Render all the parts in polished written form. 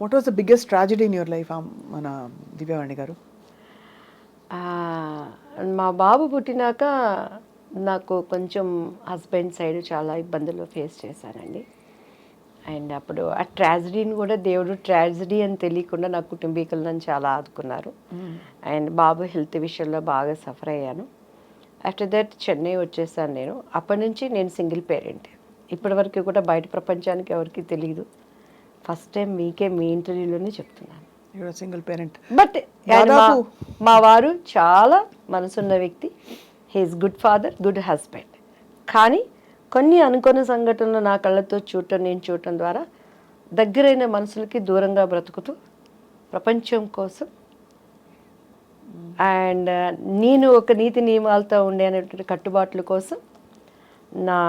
What was the biggest tragedy in your life మన దివ్యవాణి గారు? ఆ, మా బాబు పుట్టినాక నాకు కొంచెం హస్బెండ్ సైడ్ చాలా ఇబ్బందులు ఫేస్ చేశానండి. అండ్ అప్పుడు ఆ ట్రాజడీని కూడా దేవుడు ట్రాజడీ అని తెలియకుండా నా కుటుంబీకులు నన్ను చాలా ఆదుకున్నారు. అండ్ బాబు హెల్త్ విషయంలో బాగా సఫర్ అయ్యాను. ఆఫ్టర్ దట్ చెన్నై వచ్చేసాను నేను. అప్పటి నుంచి నేను సింగిల్ పేరెంట్. ఇప్పటివరకు కూడా బయట ప్రపంచానికి ఎవరికి తెలియదు. ఫస్ట్ టైం మీకే మీ ఇంటర్వ్యూలోనే చెప్తున్నాను. Your single parent. బట్ దాదాపు మా వారు చాలా మనసున్న వ్యక్తి. He is good father, good husband. కానీ కొన్ని అనుకోని సంఘటనలు నా కళ్ళతో నేను చూడటం ద్వారా దగ్గరైన మనుషులకి దూరంగా బ్రతుకుతూ ప్రపంచం కోసం అండ్ నేను ఒక నీతి నియమాలతో ఉండే అనేటువంటి కట్టుబాట్ల కోసం నా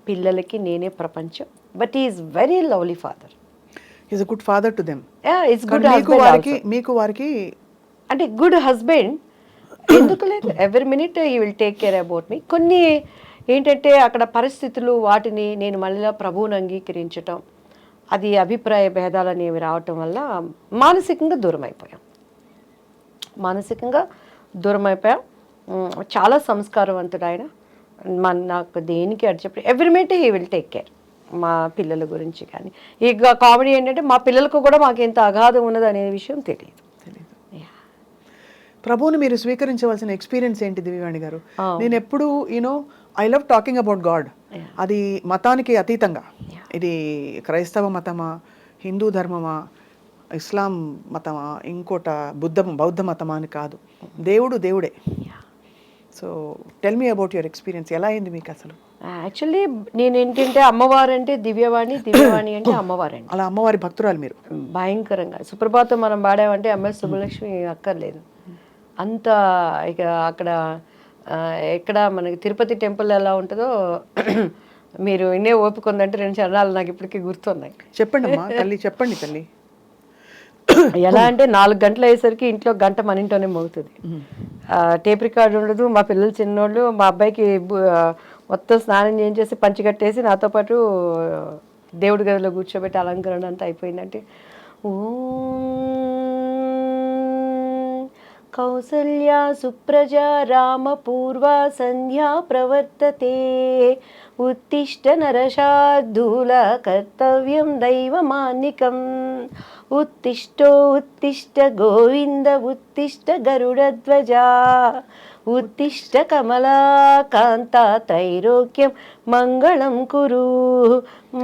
పిల్లలకి నేనే ప్రపంచం. But is very lovely father. Is a good father to them. It's good husband. మీకు వారికి అంటే గుడ్ హస్బెండ్ ఎందుకు లేదు, every minute he will take care about me. కొన్ని ఏంటంటే అక్కడ పరిస్థితులు వాటిని నేను మళ్ళీ ప్రభువుని అంగీకరించటం, అది అభిప్రాయ భేదాలు అనేవి రావటం వల్ల మానసికంగా దూరం అయిపోయాం. చాలా సంస్కారవంతుడు ఆయన. నాకు దేనికి అడి చెప్పి every minute he will take care. మా పిల్లల గురించి కానీ ఇక కామెడీ ఏంటంటే మా పిల్లలకు కూడా మాకు ఎంత అగాధం ఉన్నది అనే విషయం తెలియదు. ప్రభువుని మీరు స్వీకరించవలసిన ఎక్స్పీరియన్స్ ఏంటి దివ్యవాణి గారు? నేను ఎప్పుడు I love talking about God. అది మతానికి అతీతంగా, ఇది క్రైస్తవ మతమా, హిందూ ధర్మమా, ఇస్లాం మతమా, బౌద్ధ మతమా అని కాదు, దేవుడు దేవుడే. So tell me about your experience. ఎలా అయింది మీకు అసలు? యాక్చువల్లీ నేను ఏంటంటే అమ్మవారు అంటే దివ్యవాణి, దివ్యవాణి అంటే అమ్మవారండి. అలా అమ్మవారి భక్తురాలు మీరు? భయంకరంగా. సుప్రభాతం మనం పాడామంటే ఎంఎస్ సుబ్బలక్ష్మి అక్కర్లేదు అంత. ఇక అక్కడ ఎక్కడ మనకి తిరుపతి టెంపుల్ ఎలా ఉంటుందో మీరు ఇన్నే ఓపిక ఉందంటే 2 చరణాలు నాకు ఇప్పటికీ గుర్తున్నాయి. చెప్పండి అమ్మా తల్లి, చెప్పండి తల్లి. ఎలా అంటే 4 గంటలు అయ్యేసరికి ఇంట్లో గంట మన ఇంట్లోనే మోగుతుంది. టేప్ రికార్డు ఉండదు. మా పిల్లలు చిన్నోళ్ళు. మా అబ్బాయికి మొత్తం స్నానం చేయించేసి పంచి కట్టేసి నాతో పాటు దేవుడి గదిలో కూర్చోబెట్టి అలంకరణ అంతా అయిపోయిందంటే కౌసల్యా సుప్రజా రామ పూర్వా సంధ్యా ప్రవర్తతే ఉత్తిష్ట నరశార్దూల కర్తవ్యం దైవమాన్నికం ఉత్తిష్ట గోవింద ఉత్తిష్ట గరుడధ్వజా ఉత్తిష్ట కమలాకాంత త్రైలోక్యం మంగళం కురు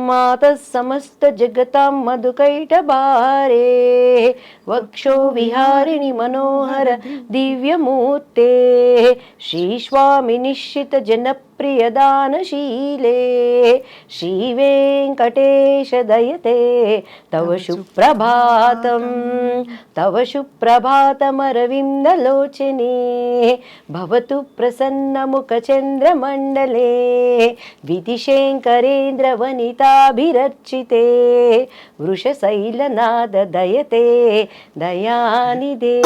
మాతః సమస్త జగతాం మధుకైటభారే వక్షో విహారిణి మనోహర దివ్యమూర్తే శ్రీస్వామి నిశ్చిత జనప్రియదానశీలే శ్రీ వెంకటేశ దయతే తవ శుప్రభాతమరవిందలోచనే భవతు ప్రసన్నముఖచంద్రమండలే విధిశంకరేంద్ర వనితాభిరర్చితే వృషశైలనాద దయతే దయానిదే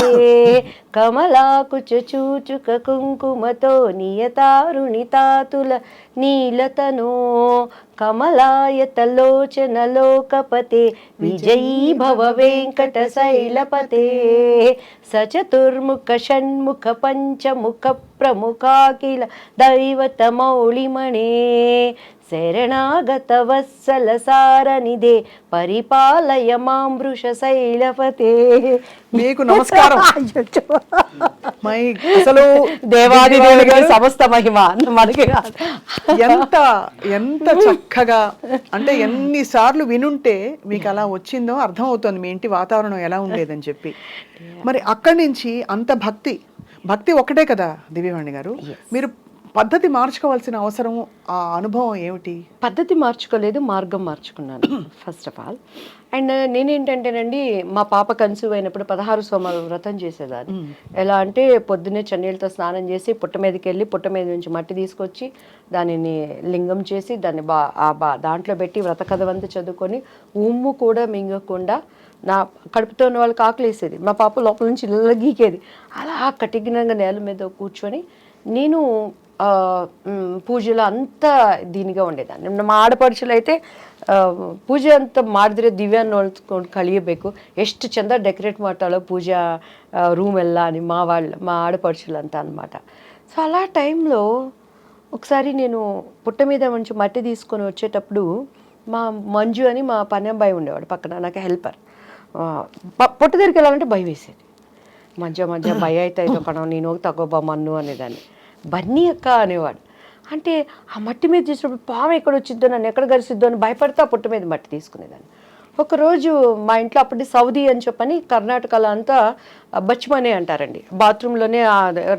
కమలాకుచూచుక కుంకుమతో నియతారుణితాతుల నీలతనో కమలాయతలోచన లోకపతే విజయీ భవ వెంకట శైలపతే సచతుర్ముఖ షణ్ముఖ పంచముఖ ప్రముఖాఖిల దైవతమౌళిమణే శరణాగత వత్సల సారనిదే పరిపాలయ మాం వృషశైలపతే. మీకు నమస్కారం. అసలు దేవాదిదేవుడికి సమస్త మహిమ మనకి ఎంత ఎంత చక్కగా, అంటే ఎన్నిసార్లు వినుంటే మీకు అలా వచ్చిందో అర్థం అవుతుంది మీ ఇంటి వాతావరణం ఎలా ఉండేదని చెప్పి. మరి అక్కడి నుంచి అంత భక్తి ఒక్కటే కదా దివ్యవాణి గారు, మీరు పద్ధతి మార్చుకోవాల్సిన అవసరం, ఆ అనుభవం ఏమిటి? పద్ధతి మార్చుకోలేదు, మార్గం మార్చుకున్నాను ఫస్ట్ ఆఫ్ ఆల్. అండ్ నేనేంటంటేనండి మా పాప కన్సీవ్ అయినప్పుడు 16 సోమవారం వ్రతం చేసేదాన్ని. ఎలా అంటే పొద్దున్నే చన్నీళ్ళతో స్నానం చేసి పుట్ట మీదకి వెళ్ళి పుట్ట మీద నుంచి మట్టి తీసుకొచ్చి దానిని లింగం చేసి దాన్ని దాంట్లో పెట్టి వ్రత కథవంతా చదువుకొని ఉమ్ము కూడా మింగకుండా నా కడుపుతో ఉన్న వాళ్ళకి ఆకలేసేది. మా పాప లోపల నుంచి ఇలా గీకేది. అలా కఠినంగా నేల మీద కూర్చొని నేను ಪೂಜೆಲ್ಲ ಅಂತ ದೀನಿಗೆ ఉండేదాన్ని. ನಮ್ಮ ಆಡಪಡಿಸಲು అయితే ಪೂಜೆ ಅಂತ ಮಾಡಿದ್ರೆ ದಿವ್ಯ ನೋಡ್ಕೊಂಡು ಕಳಿಯಬೇಕು, ಎಷ್ಟು ಚಂದ ಡೆಕೋರೇಟ್ ಮಾಡ್ತಾಳೋ ಪೂಜಾ రూమ్ ಎಲ್ಲ అని మా ఆడపడుచులు అంతా అనమాట. సో అలా టైంలో ఒకసారి నేను పుట్ట మీద మంచి మట్టి తీసుకొని వచ్చేటప్పుడు మా మంజు అని మా పని అబ్బాయి ఉండేవాడు పక్కన, నాకు హెల్పర్. పుట్ట దగ్గరికి వెళ్ళాలంటే భయం వేసేది. మధ్య మధ్య భయ అయితే అయితే కణ నేను తగ్గోబా మన్ను అనేదాన్ని. బన్నీ అక్క అనేవాడు. అంటే ఆ మట్టి మీద చేసినప్పుడు పాము ఎక్కడ వచ్చిద్దో, నన్ను ఎక్కడ గరిసిద్దో అని భయపడితే ఆ పుట్ట మీద మట్టి తీసుకునేదాన్ని. ఒకరోజు మా ఇంట్లో అప్పటి సౌదీ అని చెప్పని కర్ణాటకలో అంతా బచ్మనే అంటారండి, బాత్రూంలోనే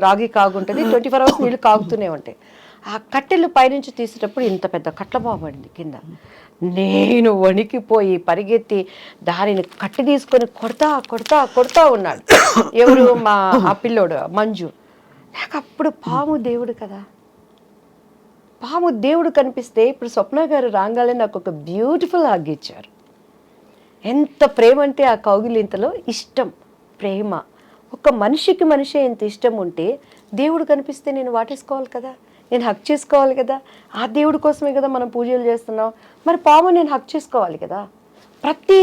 రాగి కాగుంటుంది, 24 hours నీళ్ళు కాగుతూనే ఉంటాయి. ఆ కట్టెలు పైనుంచి తీసేటప్పుడు ఇంత పెద్ద కట్ల బాగుంది కింద. నేను వణికిపోయి పరిగెత్తి దానిని కట్టి తీసుకొని కొడతా ఉన్నాడు ఎవరు, మా ఆ పిల్లోడు మంజు. నాకు అప్పుడు పాము దేవుడు కదా, పాము దేవుడు కనిపిస్తే ఇప్పుడు స్వప్న గారు రాగానే నాకు ఒక బ్యూటిఫుల్ హగ్ ఇచ్చారు. ఎంత ప్రేమ అంటే ఆ కౌగిలింతలో ఇష్టం, ప్రేమ. ఒక మనిషికి మనిషి ఎంత ఇష్టం ఉంటే దేవుడు కనిపిస్తే నేను వాటేసుకోవాలి కదా, నేను హక్ చేసుకోవాలి కదా. ఆ దేవుడి కోసమే కదా మనం పూజలు చేస్తున్నాం. మరి పాము నేను హక్ చేసుకోవాలి కదా. ప్రతి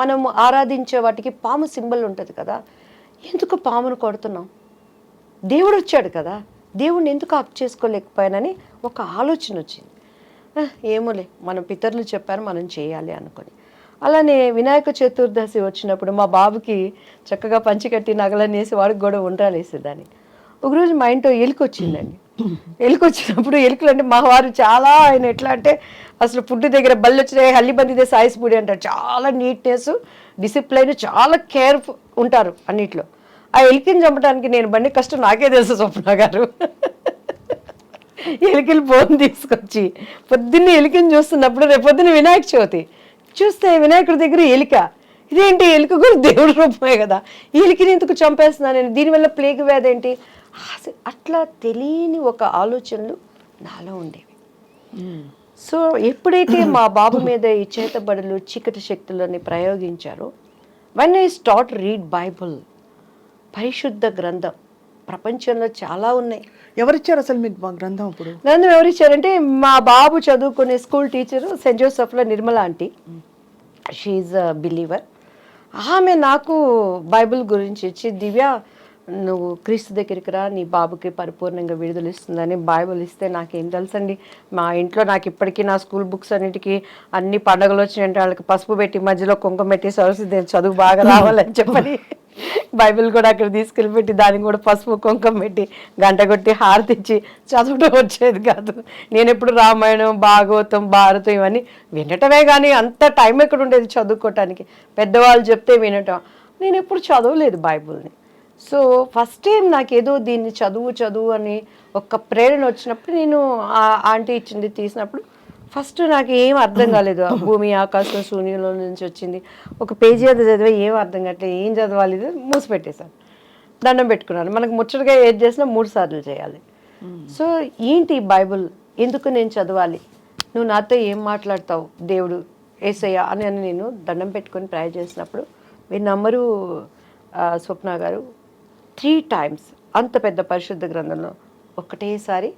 మనం ఆరాధించే వాటికి పాము సింబల్ ఉంటుంది కదా. ఎందుకు పామును కొడుతున్నాం? దేవుడు వచ్చాడు కదా, దేవుడిని ఎందుకు హక్ చేసుకోలేకపోయానని ఒక ఆలోచన వచ్చింది. ఏమోలే, మన పితరులు చెప్పారు మనం చేయాలి అనుకొని. అలానే వినాయక చతుర్దశి వచ్చినప్పుడు మా బాబుకి చక్కగా పంచికట్టి నగలన్నీ వేసి వాడికి కూడా ఉండ్రాలు వేసేదాన్ని. ఒకరోజు మా ఇంట్లో ఎలుక వచ్చిందండి. ఎలుక వచ్చినప్పుడు ఎలుకలు అంటే మా వారు చాలా, ఆయన ఎట్లా అంటే అసలు ఫుడ్ దగ్గర బళ్ళు వచ్చినాయి హల్లి బందిదే సాయిస్ పూడి అంటారు. చాలా నీట్నెస్, డిసిప్లైన్, చాలా కేర్ ఉంటారు అన్నిట్లో. ఆ ఎలికని చంపడానికి నేను బండి కష్టం నాకే తెలుసు స్వప్న గారు. ఎలికలు బోన్ తీసుకొచ్చి పొద్దున్నే ఎలికని చూస్తున్నప్పుడు రేపు పొద్దున్న వినాయక చవితి చూస్తే వినాయకుడి దగ్గర ఎలిక. ఇదేంటి, ఎలుక కూడా దేవుడి రూపమే కదా, ఈ ఎలికని ఎందుకు చంపేస్తున్నాను నేను, దీనివల్ల ప్లేగ్ వ్యాధి ఏంటి, అట్లా తెలియని ఒక ఆలోచనలు నాలో ఉండేవి. సో ఎప్పుడైతే మా బాబు మీద ఈ చేతబడులు చీకటి శక్తులని ప్రయోగించారో, when I start read Bible, పరిశుద్ధ గ్రంథం, ప్రపంచంలో చాలా ఉన్నాయి. ఎవరిచ్చారు అసలు మీకు మా గ్రంథం? ఇప్పుడు గ్రంథం ఎవరిచ్చారంటే మా బాబు చదువుకునే స్కూల్ టీచరు సెయింట్ జోసెఫ్లో Nirmala aunty, she a believer. ఆమె నాకు బైబిల్ గురించి ఇచ్చి, దివ్య నువ్వు క్రీస్తు దగ్గరికి రా, నీ బాబుకి పరిపూర్ణంగా విడుదల ఇస్తుందని బైబిల్ ఇస్తే నాకేం తెలుసండి. మా ఇంట్లో నాకు ఇప్పటికీ నా స్కూల్ బుక్స్ అన్నిటికీ అన్ని పండుగలు వచ్చినాయంటే వాళ్ళకి పసుపు పెట్టి మధ్యలో కుంకుమ పెట్టి సరస్వతి చదువు బాగా రావాలని చెప్పని బైబిల్ కూడా అక్కడ తీసుకెళ్ళి పెట్టి దానికి కూడా పసుపు కుంకుమ పెట్టి గంట కొట్టి హారతిచ్చి చదవడం వచ్చేది కాదు. నేను ఎప్పుడు రామాయణం, భాగవతం, భారతం ఇవన్నీ వినటమే కానీ అంత టైం ఎక్కడ ఉండేది చదువుకోవటానికి. పెద్దవాళ్ళు చెప్తే వినటం, నేను ఎప్పుడు చదవలేదు బైబిల్ని. సో ఫస్ట్ టైం నాకేదో దీన్ని చదువు అని ఒక ప్రేరణ వచ్చినప్పుడు నేను ఆంటీ ఇచ్చింది తీసినప్పుడు ఫస్ట్ నాకు ఏం అర్థం కాలేదు. భూమి ఆకాశం శూన్యంలో నుంచి వచ్చింది, ఒక పేజీ అది చదివే ఏం అర్థం కావట్లేదు, ఏం చదవాలి, మూసి పెట్టేశాను, దండం పెట్టుకున్నాను. మనకు ముచ్చటగా ఏది చేసినా 3 సార్లు చేయాలి. సో ఏంటి బైబుల్, ఎందుకు నేను చదవాలి, నువ్వు నాతో ఏం మాట్లాడతావు దేవుడు యేసయ్య అని నేను దండం పెట్టుకొని ప్రేయర్ చేసినప్పుడు మీరు నమ్మరు స్వప్న గారు, 3 times అంత పెద్ద పరిశుద్ధ గ్రంథంలో ఒకటేసారి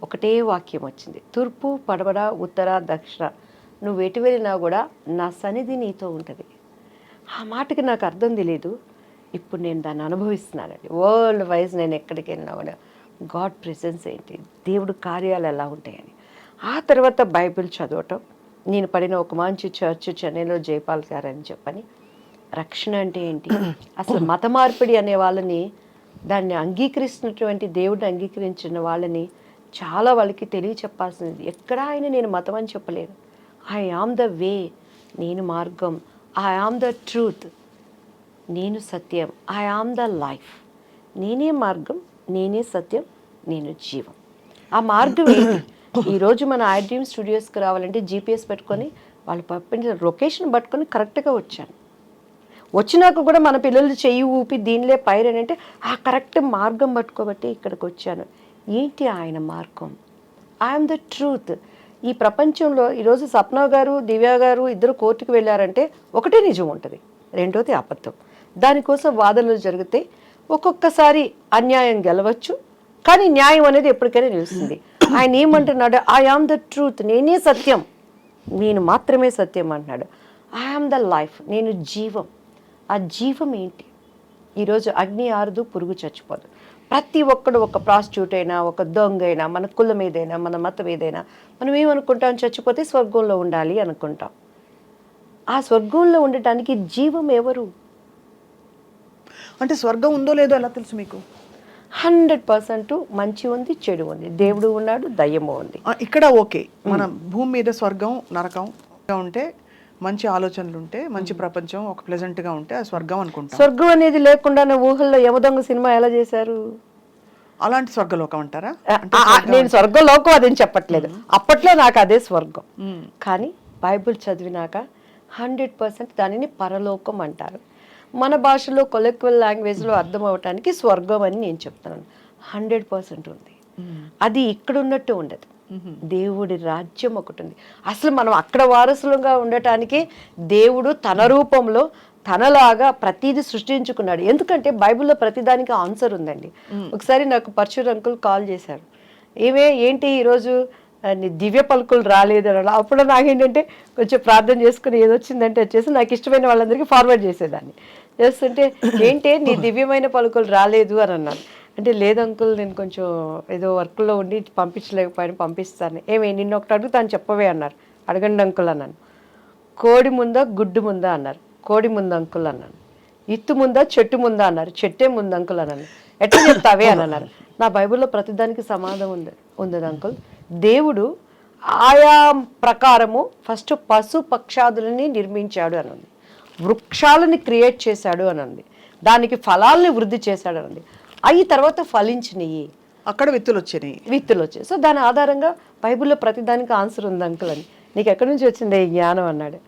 ఒకటే వాక్యం వచ్చింది, తూర్పు పడమర ఉత్తర దక్షిణ నువ్వు ఎటు వెళ్ళినా కూడా నా సన్నిధి నీతో ఉంటుంది. ఆ మాటకి నాకు అర్థం తెలియదు, ఇప్పుడు నేను దాన్ని అనుభవిస్తున్నానండి. వరల్డ్ వైజ్ నేను ఎక్కడికి వెళ్ళినా కూడా గాడ్ ప్రెసెన్స్ ఏంటి, దేవుడు కార్యాలు ఎలా ఉంటాయని. ఆ తర్వాత బైబిల్ చదవటం, నేను పడిన ఒక మంచి చర్చ్ చెన్నైలో జైపాల్ గారు అని చెప్పని, రక్షణ అంటే ఏంటి, అసలు మత మార్పిడి అనే వాళ్ళని, దాన్ని అంగీకరిస్తున్నటువంటి దేవుడిని అంగీకరించిన వాళ్ళని చాలా వాళ్ళకి తెలియచెప్పాల్సింది. ఎక్కడా ఆయన నేను మతం అని చెప్పలేదు. ఐ ఆమ్ ద వే, నేను మార్గం, ఐ ఆమ్ ద ట్రూత్, నేను సత్యం, ఐ ఆమ్ ద లైఫ్, నేనే మార్గం, నేనే సత్యం, నేను జీవం. ఆ మార్గం ఏంటి? ఈరోజు మన ఐడ్రీమ్ స్టూడియోస్కి రావాలంటే జీపీఎస్ పెట్టుకొని వాళ్ళు పంపించిన లొకేషన్ పట్టుకొని కరెక్ట్గా వచ్చాను. వచ్చినాక కూడా మన పిల్లలు చెయ్యి ఊపి దీనిలే పైరని అంటే ఆ కరెక్ట్ మార్గం పట్టుకోబట్టి ఇక్కడికి వచ్చాను. ఏంటి ఆయన మార్గం? I'm the truth. ఈ ప్రపంచంలో ఈరోజు సప్న గారు, దివ్య గారు ఇద్దరు కోర్టుకు వెళ్ళారంటే ఒకటే నిజం ఉంటుంది, రెండోది అబద్ధం. దానికోసం వాదనలు జరిగితే ఒక్కొక్కసారి అన్యాయం గెలవచ్చు, కానీ న్యాయం అనేది ఎప్పటికైనా నిలుస్తుంది. ఆయన ఏమంటున్నాడు, ఐ ఆమ్ ద ట్రూత్, నేనే సత్యం, నేను మాత్రమే సత్యం అంటున్నాడు. ఐ ఆమ్ ద లైఫ్, నేను జీవం. ఆ జీవం ఏంటి? ఈరోజు అగ్ని ఆరదు, పురుగు చచ్చిపోదు. ప్రతి ఒక్కడు, ఒక ప్రాస్టిట్యూట్ అయినా, ఒక దొంగ అయినా, మన కులం ఏదైనా, మన మతం ఏదైనా, మనం ఏమనుకుంటాం, చచ్చిపోతే స్వర్గంలో ఉండాలి అనుకుంటాం. ఆ స్వర్గంలో ఉండటానికి జీవం ఎవరు? అంటే స్వర్గం ఉందో లేదో ఎలా తెలుసు మీకు? 100% మంచి ఉంది, చెడు ఉంది, దేవుడు ఉన్నాడు, దయ్యము ఉంది. ఇక్కడ ఓకే, మన భూమి మీద స్వర్గం నరకం ఉంటే, మంచి ఆలోచనలు ఉంటే, మంచి ప్రపంచం ఒక ప్లెజెంట్ గా ఉంటే ఆ స్వర్గం అనుకుంటాం. స్వర్గం అనేది లేకుండా ఊహల్లో యమదొంగ సినిమా ఎలా చేశారు? అలాంటి స్వర్గలోకం అంటారా? నేను స్వర్గలోకం అదేం చెప్పట్లేదు, అప్పట్లో నాకు అదే స్వర్గం. కానీ బైబిల్ చదివినాక 100% దానిని పరలోకం అంటారు. మన భాషలో కొలెక్వల్ లాంగ్వేజ్లో అర్థం అవటానికి స్వర్గం అని నేను చెప్తున్నాను. 100% ఉంది. అది ఇక్కడ ఉన్నట్టు ఉండదు. దేవుడి రాజ్యం ఒకటి ఉంది. అసలు మనం అక్కడ వారసులుగా ఉండటానికి దేవుడు తన రూపంలో తనలాగా ప్రతిదీ సృష్టించుకున్నాడు. ఎందుకంటే బైబిల్లో ప్రతిదానికి ఆన్సర్ ఉందండి. ఒకసారి నాకు పరశుర్ అంకుల్ కాల్ చేశారు, ఏంటి ఈరోజు నీ దివ్య పలుకులు రాలేదు అని. అప్పుడు నాకేంటంటే కొంచెం ప్రార్థన చేసుకుని ఏదొచ్చిందంటే వచ్చేసి నాకు ఇష్టమైన వాళ్ళందరికీ ఫార్వర్డ్ చేసేదాన్ని. చేస్తుంటే ఏంటి నీ దివ్యమైన పలుకులు రాలేదు అని అన్నాను. అంటే లేదు అంకుల్, నేను కొంచెం ఏదో వర్క్లో ఉండి పంపించలేకపోయాను, పంపిస్తాను. నిన్న ఒకటి అడుగుతాను చెప్పవే అన్నారు. అడగండి అంకుల్ అన్నాను. కోడి ముందా గుడ్డు ముందా అన్నారు. కోడి ముందు అంకుల్ అన్నాను. ఇత్తు ముందా చెట్టు ముందా అన్నారు. చెట్టే ముందు అంకుల్ అన్నాను. ఎట్లా చెప్తావే అని అన్నారు. నా బైబిల్లో ప్రతిదానికి సమాధానం ఉంది అంకుల్. దేవుడు ఆయా ప్రకారము ఫస్ట్ పశు పక్షాదులని నిర్మించాడు అని ఉంది, వృక్షాలని క్రియేట్ చేశాడు అని ఉంది, దానికి ఫలాల్ని వృద్ధి చేశాడు అని ఉంది. అవి తర్వాత ఫలించినవి, అక్కడ విత్తులు వచ్చాయి. సో దాని ఆధారంగా బైబిల్లో ప్రతిదానికి ఆన్సర్ ఉంది అంకుల్ అని. నీకు ఎక్కడి నుంచి వచ్చింది ఈ జ్ఞానం అన్నాడు.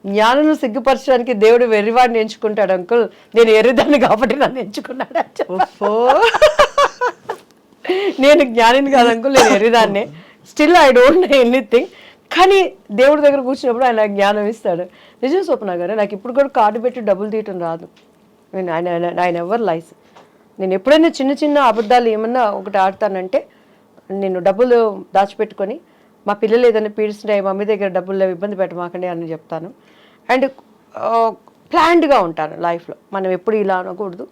జ్ఞానం సిగ్గుపరచడానికి దేవుడు వెర్రివాడిని ఎంచుకుంటాడు అంకుల్, నేను ఎర్రిదాన్ని కాబట్టి నన్ను ఎంచుకున్నాడు. నేను జ్ఞానిని కాదు అంకుల్, నేను ఎర్రిదాన్నే, still I don't know anything. కానీ దేవుడి దగ్గర కూర్చున్నప్పుడు ఆయన జ్ఞానం ఇస్తాడు. నిజం స్వప్న గారు, నాకు ఇప్పుడు కూడా కార్డు పెట్టి డబ్బులు తీయటం రాదు. ఆయన ఎవర్ లైస్. నేను ఎప్పుడైనా చిన్న చిన్న అబద్ధాలు ఏమన్నా ఒకటి ఆడతానంటే, నేను డబ్బులు దాచిపెట్టుకొని మా పిల్లలు ఏదైనా పీడిస్తుంటే మమ్మీ దగ్గర డబ్బులు ఇబ్బంది పెట్టమాకండి అని చెప్తాను. అండ్ ప్లాన్డ్గా ఉంటాను లైఫ్లో. మనం ఎప్పుడు ఇలా అనకూడదు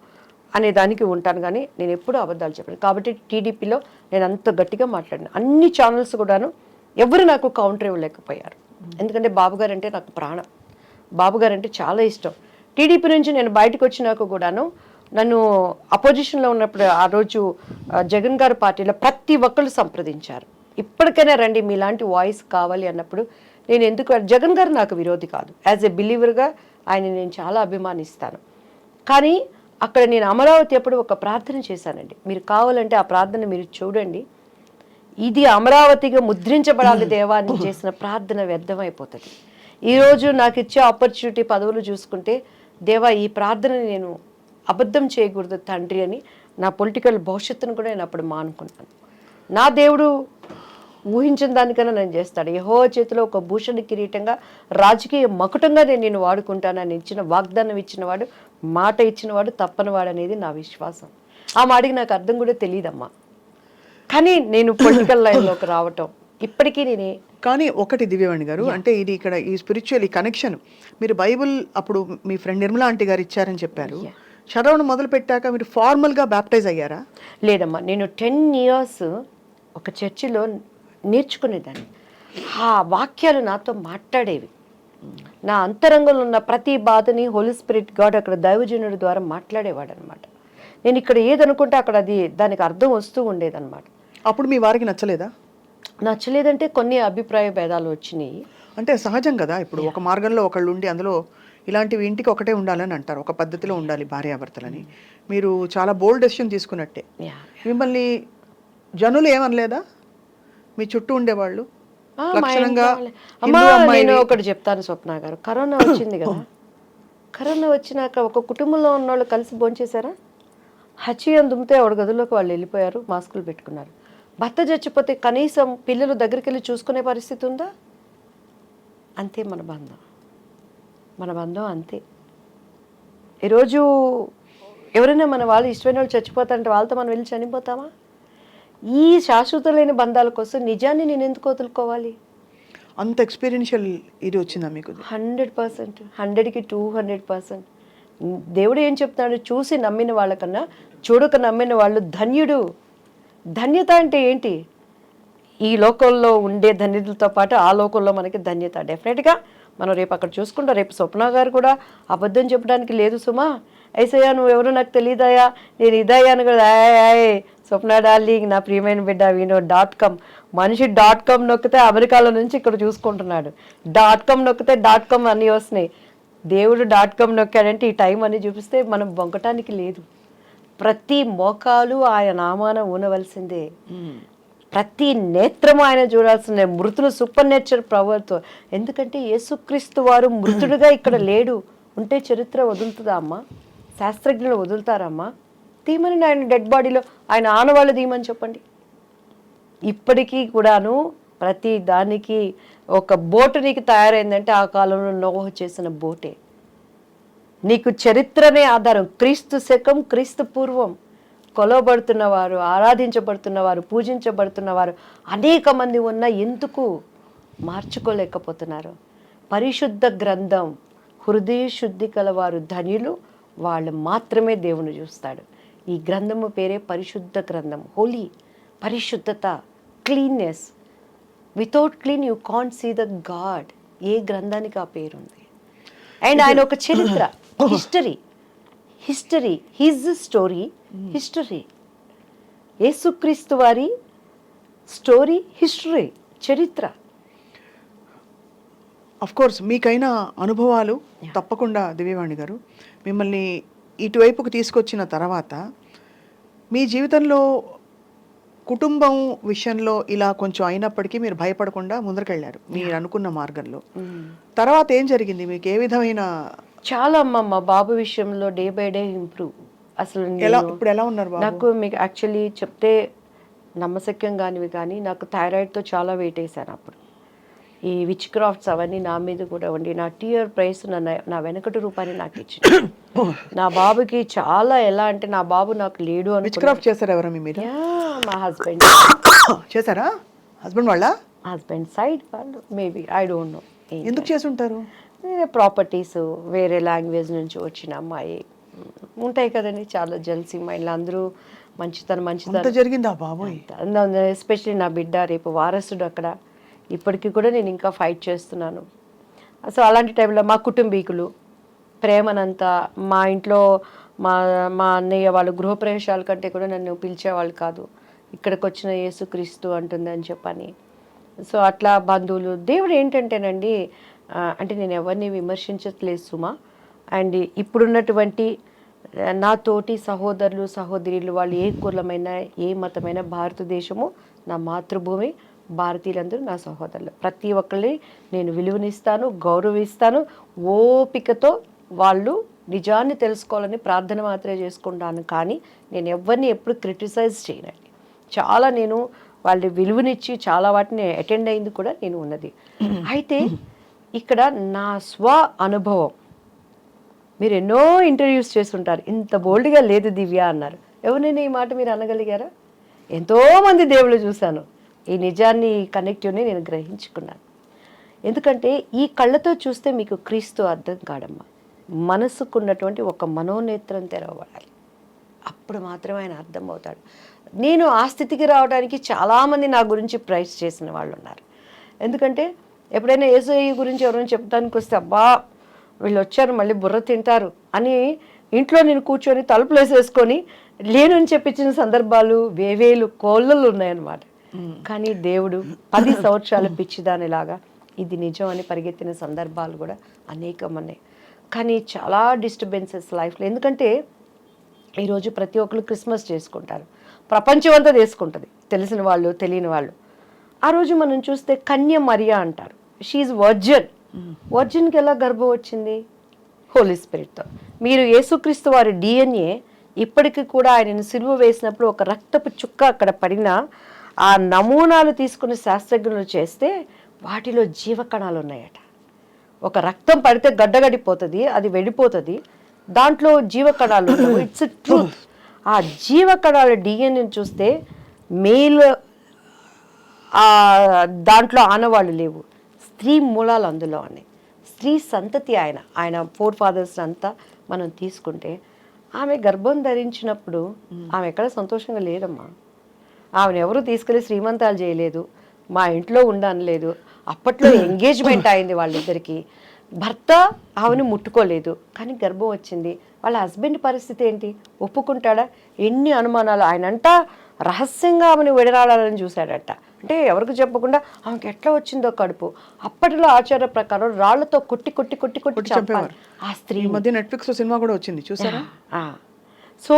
అనే దానికి ఉంటాను, కానీ నేను ఎప్పుడూ అబద్ధాలు చెప్పాను. కాబట్టి టీడీపీలో నేను అంత గట్టిగా మాట్లాడిన అన్ని ఛానల్స్ కూడాను ఎవరు నాకు కౌంటర్ ఇవ్వలేకపోయారు. ఎందుకంటే బాబుగారు అంటే నాకు ప్రాణం, బాబుగారు అంటే చాలా ఇష్టం. టీడీపీ నుంచి నేను బయటకు వచ్చినాక కూడాను నన్ను అపోజిషన్లో ఉన్నప్పుడు ఆ రోజు జగన్ గారి పార్టీలో ప్రతి ఒక్కళ్ళు సంప్రదించారు. ఇప్పటికైనా రండి, మీలాంటి వాయిస్ కావాలి అన్నప్పుడు నేను ఎందుకు, జగన్ గారు నాకు విరోధి కాదు, యాజ్ ఎ బిలీవర్గా ఆయన నేను చాలా అభిమానిస్తాను. కానీ అక్కడ నేను అమరావతి అప్పుడు ఒక ప్రార్థన చేశానండి. మీరు కావాలంటే ఆ ప్రార్థన మీరు చూడండి. ఇది అమరావతిగా ముద్రించబడాలి దేవా అని చేసిన ప్రార్థన వ్యర్థమైపోతుంది. ఈరోజు నాకు ఇచ్చే ఆపర్చునిటీ పదవులు చూసుకుంటే, దేవా ఈ ప్రార్థనని నేను అబద్ధం చేయకూడదు తండ్రి అని నా పొలిటికల్ భవిష్యత్తును కూడా నేను అప్పుడు మానుకున్నాను. నా దేవుడు ఊహించిన దానికన్నా నేను చేస్తాడు. యెహోవా చేతిలో ఒక భూషణ కిరీటంగా రాజకీయ మకుటంగా నేను వాడుకుంటానని ఇచ్చిన వాగ్దానం ఇచ్చినవాడు, మాట ఇచ్చినవాడు తప్పనివాడు అనేది నా విశ్వాసం. ఆ మాటకి నాకు అర్థం కూడా తెలియదమ్మా. కానీ నేను పొలిటికల్ లైన్లోకి రావటం ఇప్పటికీ నేనే. కానీ ఒకటి దివ్యవాణి గారు, అంటే ఇది ఇక్కడ ఈ స్పిరిచువల్ ఈ కనెక్షన్ మీరు బైబుల్ అప్పుడు మీ ఫ్రెండ్ నిర్మలా ఆంటీ గారు ఇచ్చారని చెప్పారు. చదవడం మొదలు పెట్టాక మీరు ఫార్మల్గా బ్యాప్టైజ్ అయ్యారా? లేదమ్మా, నేను 10 years ఒక చర్చిలో నేర్చుకునేదాన్ని. ఆ వాక్యాలు నాతో మాట్లాడేవి. నా అంతరంగంలో ఉన్న ప్రతి బాధని హోలీ స్పిరిట్ గాడ్ అక్కడ దైవజనుడి ద్వారా మాట్లాడేవాడు అనమాట. నేను ఇక్కడ ఏదనుకుంటే అక్కడ అది దానికి అర్థం వస్తూ ఉండేదన్నమాట. అప్పుడు మీ వారికి నచ్చలేదా? నచ్చలేదంటే కొన్ని అభిప్రాయ భేదాలు వచ్చినాయి. అంటే సహజం కదా, ఇప్పుడు ఒక మార్గంలో ఒకళ్ళు ఉండి అందులో ఇలాంటివి ఇంటికి ఒకటే ఉండాలని అంటారు, ఒక పద్ధతిలో ఉండాలి భార్యాభర్తలని. మీరు చాలా బోల్డ్ డెసిషన్ తీసుకున్నట్టే. మిమ్మల్ని జనులు ఏమనలేదా? మీ చుట్టూ ఉండేవాళ్ళు నేను ఒకటి చెప్తాను స్వప్న గారు, కరోనా వచ్చింది కదా, కరోనా వచ్చినాక ఒక కుటుంబంలో ఉన్న వాళ్ళు కలిసి భోంచేశారా? హచ్చియం దుమ్మితే ఒక గదిలోకి వాళ్ళు వెళ్ళిపోయారు, మాస్కులు పెట్టుకున్నారు. భర్త చచ్చిపోతే కనీసం పిల్లలు దగ్గరికి వెళ్ళి చూసుకునే పరిస్థితి ఉందా? అంతే మన బంధం, మన బంధం అంతే. ఈరోజు ఎవరైనా మన వాళ్ళు ఇష్టమైన వాళ్ళు చచ్చిపోతారంటే వాళ్ళతో మనం వెళ్ళి చనిపోతామా? ఈ శాశ్వతమైన బంధాల కోసం నిజాన్ని నేను ఎందుకు వదులుకోవాలి? అంత ఎక్స్పీరియన్షియల్ ఇది వచ్చిందా మీకు? 100%, 100కి 200%. దేవుడు ఏం చెప్తున్నాడు? చూసి నమ్మిన వాళ్ళకన్నా చూడక నమ్మిన వాళ్ళు ధన్యుడు. ధన్యత అంటే ఏంటి? ఈ లోకంలో ఉండే ధన్యతలతో పాటు ఆ లోకంలో మనకి ధన్యత. డెఫినెట్గా మనం రేపు అక్కడ చూసుకుంటాం. రేపు స్వప్న గారు కూడా అబద్ధం చెప్పడానికి లేదు సుమా. ఐసయ్యా నువ్వెవరో నాకు తెలియదయా, నేను ఇదయ్యాను కదా. స్వప్న డార్లింగ్, నా ప్రియమైన బిడ్డ .com మనిషి .com నొక్కితే అమెరికాలో నుంచి ఇక్కడ చూసుకుంటున్నాడు. .com నొక్కితే .com అన్నీ వస్తున్నాయి. దేవుడు .com నొక్కాడంటే ఈ టైం అని చూపిస్తే మనం బొంకటానికి లేదు. ప్రతి మోకాలు ఆయన నామాన ఊనవలసిందే. ప్రతి నేత్రము ఆయన చూడాల్సిందే. మృతులు సూపర్ నేచర్ పవర్తో. ఎందుకంటే యేసుక్రీస్తు వారు మృతుడుగా ఇక్కడ లేడు. ఉంటే చరిత్ర వదులుతుందా అమ్మా? శాస్త్రజ్ఞులు వదులుతారమ్మా? తీమని ఆయన డెడ్ బాడీలో ఆయన ఆనవాళ్ళు తీయమని చెప్పండి. ఇప్పటికీ కూడాను ప్రతి దానికి ఒక బోటు నీకు తయారైందంటే ఆ కాలంలో నోహ చేసిన బోటే. నీకు చరిత్రనే ఆధారం. క్రీస్తు శకం, క్రీస్తు పూర్వం కొలవబడుతున్నవారు, ఆరాధించబడుతున్నవారు, పూజించబడుతున్నవారు అనేక మంది ఉన్న ఎందుకు మార్చుకోలేకపోతున్నారు? పరిశుద్ధ గ్రంథం, హృదయ శుద్ధి కలవారు ధన్యులు, వాళ్ళు మాత్రమే దేవుని చూస్తాడు. ఈ గ్రంథము పేరే పరిశుద్ధ గ్రంథం. హోలీ, పరిశుద్ధత, cleanness. Without clean you can't see the God. ఏ గ్రంథానికి ఆ పేరు ఉంది? అండ్ ఆయన ఒక చరిత్ర, హిస్టరీ, హిజ్ స్టోరీ, హిస్టరీ. యేసుక్రీస్తు వారి స్టోరీ, హిస్టరీ, చరిత్ర. అఫ్ కోర్స్ మీకైన అనుభవాలు తప్పకుండా దివ్యవాణి గారు మిమ్మల్ని ఇటువైపుకు తీసుకొచ్చిన తర్వాత మీ జీవితంలో కుటుంబం విషయంలో ఇలా కొంచెం అయినప్పటికీ మీరు భయపడకుండా ముందరకెళ్ళారు మీరు అనుకున్న మార్గంలో. తర్వాత ఏం జరిగింది? మీకు ఏ విధమైన చాలా అమ్మ, మా బాబు విషయంలో డే బై డే ఇంప్రూవ్. అసలు ఇప్పుడు ఎలా ఉన్నారు బాబు? నాకు మీకు యాక్చువల్లీ చెప్తే నమ్మశక్యం కానివి కానీ నాకు థైరాయిడ్తో చాలా వెయిట్ వేసాను అప్పుడు. ఈ విచ్ క్రాఫ్ట్స్ అవన్నీ నా మీద కూడా ఉండి నా టీఆర్ ప్రైస్ నా వెనకటి రూపాయలు నాకు ఇచ్చింది. నా బాబుకి చాలా ఎలా అంటే నా బాబు నాకు లేడు అని. విచ్ క్రాఫ్ట్ చేశారు ఎవరు మీ మీద? మా హస్బెండ్ చేశారా? హస్బెండ్ వాళ్ళ? హస్బెండ్ సైడ్ వాళ్ళు మేబీ, ఐ డోంట్ నో. ఎందుకు చేసి ఉంటారు? ప్రాపర్టీస్, వేరే లాంగ్వేజ్ నుంచి వచ్చిన అమ్మాయి ఉంటాయి కదండి, చాలా జెల్సీ మైండ్లో. అందరూ మంచితనం జరిగిందా బాబోయ్? ఎస్పెషలీ నా బిడ్డ రేపు వారసుడు అక్కడ. ఇప్పటికీ కూడా నేను ఇంకా ఫైట్ చేస్తున్నాను. సో అలాంటి టైంలో మా కుటుంబీకులు ప్రేమనంతా మా ఇంట్లో మా అన్నయ్య వాళ్ళు గృహప్రవేశాల కంటే కూడా నన్ను పిలిచేవాళ్ళు కాదు. ఇక్కడికి వచ్చిన యేసుక్రీస్తు అంటుందని చెప్పని. సో అట్లా బంధువులు, దేవుడు ఏంటంటేనండి, అంటే నేను ఎవరిని విమర్శించట్లేదు సుమా. అండ్ ఇప్పుడున్నటువంటి నా తోటి సహోదరులు సహోదరులు వాళ్ళు ఏ కులమైన ఏ మతమైన, భారతదేశము నా మాతృభూమి, భారతీయులందరూ నా సహోదరులు. ప్రతి ఒక్కరిని నేను విలువనిస్తాను, గౌరవిస్తాను. ఓపికతో వాళ్ళు నిజాన్ని తెలుసుకోవాలని ప్రార్థన మాత్రమే చేసుకుంటాను. కానీ నేను ఎవరిని ఎప్పుడు క్రిటిసైజ్ చేయనండి. చాలా నేను వాళ్ళ విలువనిచ్చి చాలా వాటిని అటెండ్ అయింది కూడా నేను ఉన్నది. అయితే ఇక్కడ నా స్వ అనుభవం, మీరు ఎన్నో ఇంటర్వ్యూస్ చేస్తుంటారు, ఇంత బోల్డ్గా లేదు దివ్య అన్నారు. ఎవరినైనా ఈ మాట మీరు అనగలిగారా? ఎంతోమంది దేవుళ్ళు చూశాను. ఈ నిజాన్ని, ఈ కనెక్టివ్ని నేను గ్రహించుకున్నాను. ఎందుకంటే ఈ కళ్ళతో చూస్తే మీకు క్రీస్తు అర్థం కాడమ్మా. మనసుకున్నటువంటి ఒక మనోనేత్రం తెరవబడాలి. అప్పుడు మాత్రమే ఆయన అర్థమవుతాడు. నేను ఆ స్థితికి రావడానికి చాలామంది నా గురించి ప్రైజ్ చేసిన వాళ్ళు ఉన్నారు. ఎందుకంటే ఎప్పుడైనా యేసయ్య గురించి ఎవరైనా చెప్తానికి వస్తే, అబ్బా వీళ్ళు వచ్చారు మళ్ళీ బుర్ర తింటారు అని ఇంట్లో నేను కూర్చొని తలుపులు వేసేసుకొని లేనని చెప్పించిన సందర్భాలు వేవేలు కోళ్ళలు ఉన్నాయన్నమాట. కానీ దేవుడు 10 సంవత్సరాల పిచ్చిదానిలాగా ఇది నిజం అని పరిగెత్తిన సందర్భాలు కూడా అనేకం ఉన్నాయి. కానీ చాలా డిస్టర్బెన్సెస్ లైఫ్లో. ఎందుకంటే ఈరోజు ప్రతి ఒక్కరు క్రిస్మస్ చేసుకుంటారు, ప్రపంచం అంతా చేసుకుంటుంది, తెలిసిన వాళ్ళు తెలియని వాళ్ళు. ఆ రోజు మనం చూస్తే కన్య మరియా అంటారు. She virgin. వర్జిన్కి ఎలా గర్భం వచ్చింది? హోలీ స్పిరిట్తో. మీరు యేసుక్రీస్తు వారి DNA ఇప్పటికీ కూడా ఆయనను సిలువ వేసినప్పుడు ఒక రక్తపు చుక్క అక్కడ పడిన ఆ నమూనాలు తీసుకుని శాస్త్రజ్ఞులు చేస్తే వాటిలో జీవకణాలు ఉన్నాయట. ఒక రక్తం పడితే గడ్డగడిపోతుంది, అది వెళ్ళిపోతుంది, దాంట్లో జీవకణాలు. It's truth. ఆ జీవకణాల DNA చూస్తే మేల్ దాంట్లో ఆనవాళ్ళు లేవు, స్త్రీ మూలాలు అందులో ఉన్నాయి. స్త్రీ సంతతి ఆయన ఫోర్ ఫాదర్స్ అంతా మనం తీసుకుంటే ఆమె గర్భం ధరించినప్పుడు ఆమె ఎక్కడ సంతోషంగా లేదమ్మా. ఆమెను ఎవరు తీసుకెళ్ళి శ్రీమంతాలు చేయలేదు, మా ఇంట్లో ఉండనలేదు. అప్పట్లో ఎంగేజ్మెంట్ అయింది వాళ్ళిద్దరికి, భర్త ఆమెను ముట్టుకోలేదు, కానీ గర్భం వచ్చింది. వాళ్ళ హస్బెండ్ పరిస్థితి ఏంటి, ఒప్పుకుంటాడా? ఎన్ని అనుమానాలు. ఆయనంట రహస్యంగా ఆమెను విడనాడాలని చూశాడట. అంటే ఎవరికి చెప్పకుండా ఆమెకి ఎట్లా వచ్చిందో కడుపు. అప్పటిలో ఆచార ప్రకారం రాళ్లతో కొట్టి కొట్టి కొట్టి కొట్టి చంపారు ఆ స్త్రీ. ఈ మధ్య నెట్ఫ్లిక్స్ సినిమా కూడా వచ్చింది, చూసారా? సో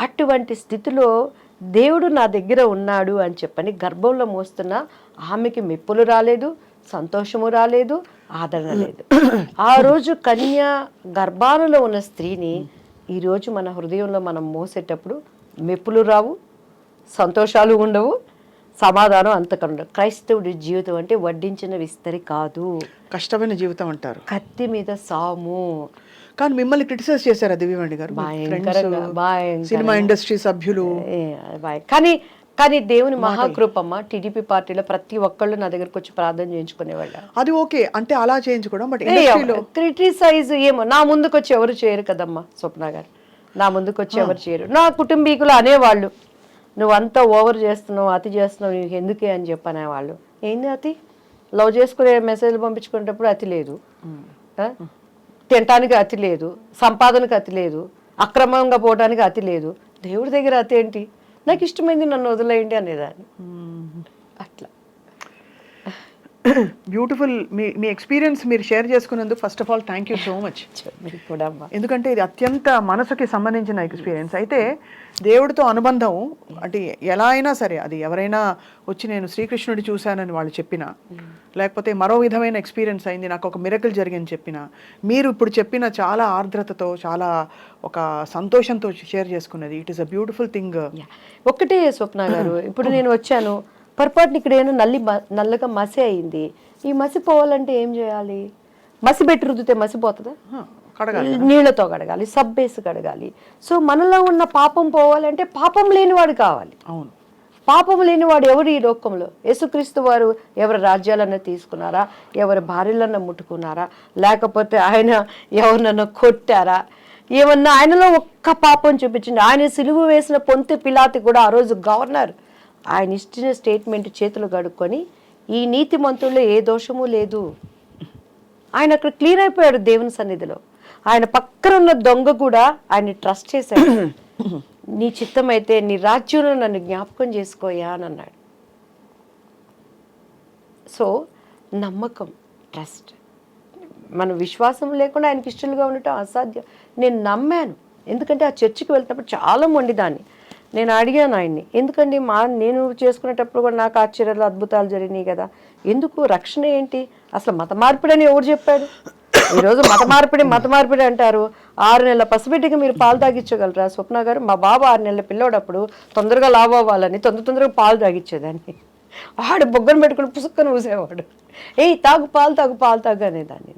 అటువంటి స్థితిలో దేవుడు నా దగ్గర ఉన్నాడు అని చెప్పని గర్భంలో మోస్తున్న ఆమెకి మెప్పులు రాలేదు, సంతోషము రాలేదు, ఆదరణ లేదు. ఆ రోజు కన్య గర్భాలలో ఉన్న స్త్రీని ఈరోజు మన హృదయంలో మనం మోసేటప్పుడు మెప్పులు రావు, సంతోషాలు ఉండవు, సమాధానం అంతకన్నా. క్రైస్తవుడి జీవితం అంటే వడ్డించిన విస్తరి కాదు, కష్టమైన జీవితం అంటారు, కత్తి మీద సాము. కానీ మిమ్మల్ని క్రిటిసైజ్ చేశారా దివ్యవాణి గారు? సినిమా ఇండస్ట్రీ సభ్యులు. కానీ దేవుని మహాకృపమ్మ, టీడీపీ పార్టీలో ప్రతి ఒక్కళ్ళు నా దగ్గరకు వచ్చి ప్రార్థన చేయించుకునేవాళ్ళ. అది ఓకే అంటే అలా చేయించుకోవడం, బట్ క్రిటిసైజ్ ఏమో నా ముందుకు వచ్చి ఎవరు చేయరు కదమ్మా స్వప్న గారు, నా ముందుకు వచ్చి ఎవరు చేయరు. నా కుటుంబీకులు అనేవాళ్ళు, నువ్వు అంతా ఓవర్ చేస్తున్నావు, అతి చేస్తున్నావు, నీకు ఎందుకే అని చెప్పనేవాళ్ళు. ఏంది అతి? లవ్ చేసుకునే మెసేజ్లు పంపించుకునేటప్పుడు అతి లేదు, తినటానికి అతి లేదు, సంపాదనకు అతి లేదు, అక్రమంగా పోవడానికి అతి లేదు. దేవుడి దగ్గర అతి ఏంటి? నాకు ఇష్టమైంది నన్ను వదిలేయండి అనేదాన్ని. అట్లా బ్యూటిఫుల్. మీ ఎక్స్పీరియన్స్ మీరు షేర్ చేసుకున్నందుకు first of all thank you so much. ఎందుకంటే ఇది అత్యంత మనసుకి సంబంధించిన ఎక్స్పీరియన్స్. అయితే దేవుడితో అనుబంధం అంటే ఎలా అయినా సరే, అది ఎవరైనా వచ్చి నేను శ్రీకృష్ణుడి చూశానని వాళ్ళు చెప్పినా, లేకపోతే మరో విధమైన ఎక్స్పీరియన్స్ అయింది, నాకు ఒక మిరకల్ జరిగింది చెప్పినా, మీరు ఇప్పుడు చెప్పిన చాలా ఆర్ద్రతతో, చాలా ఒక సంతోషంతో షేర్ చేసుకున్నది, it is a beautiful thing. ఒకటే స్వప్న గారు, ఇప్పుడు నేను వచ్చాను, పొరపాటుని ఇక్కడ ఏమో నల్లగా మసి అయింది. ఈ మసి పోవాలంటే ఏం చేయాలి? మసి పెట్టి రుద్దితే మసిపోతుందా? నీళ్లతో కడగాలి, సబ్బేసి కడగాలి. సో మనలో ఉన్న పాపం పోవాలంటే పాపం లేనివాడు కావాలి. అవును, పాపం లేనివాడు ఎవరు ఈ లోకంలో? యేసుక్రీస్తు వారు ఎవరి రాజ్యాలన్నా తీసుకున్నారా? ఎవరి భార్యలన్నా ముట్టుకున్నారా? లేకపోతే ఆయన ఎవరినన్నా కొట్టారా? ఏమన్నా ఆయనలో ఒక్క పాపం చూపించండి. ఆయన సిలువ వేసిన పొంతె పిలాతు కూడా ఆ రోజు గవర్నర్, ఆయన ఇచ్చిన స్టేట్మెంట్ చేతులు కడుక్కొని ఈ నీతిమంతుల్లో ఏ దోషము లేదు, ఆయన అక్కడ క్లియర్ అయిపోయాడు దేవుని సన్నిధిలో. ఆయన పక్కన ఉన్న దొంగ కూడా ఆయన ట్రస్ట్ చేశాడు. నీ చిత్తమైతే నీ రాజ్యంలో నన్ను జ్ఞాపకం చేసుకోయా అని అన్నాడు. సో నమ్మకం, ట్రస్ట్, మన విశ్వాసం లేకుండా ఆయనకి ఇష్టలుగా ఉండటం అసాధ్యం. నేను నమ్మాను, ఎందుకంటే ఆ చర్చికి వెళ్తున్నప్పుడు చాలా మొండిదాన్ని. నేను అడిగాను ఆయన్ని, ఎందుకండి నేను చేసుకునేటప్పుడు కూడా నాకు ఆశ్చర్యాలు అద్భుతాలు జరిగినాయి కదా, ఎందుకు రక్షణ ఏంటి, అసలు మత మార్పిడి అని ఎవరు చెప్పాడు? ఈరోజు మత మార్పిడి అంటారు. 6 నెలల పసిబిడ్డకి మీరు పాలు తాగించగలరా స్వప్న గారు? మా బాబు 6 నెలల పిల్లోడప్పుడు తొందరగా లావు అవ్వాలని తొందరగా పాలు తాగించేదాన్ని. ఆడు బొగ్గను పెట్టుకుని పుసుక్కను ఊసేవాడు, తాగు పాలు అనేదాన్ని.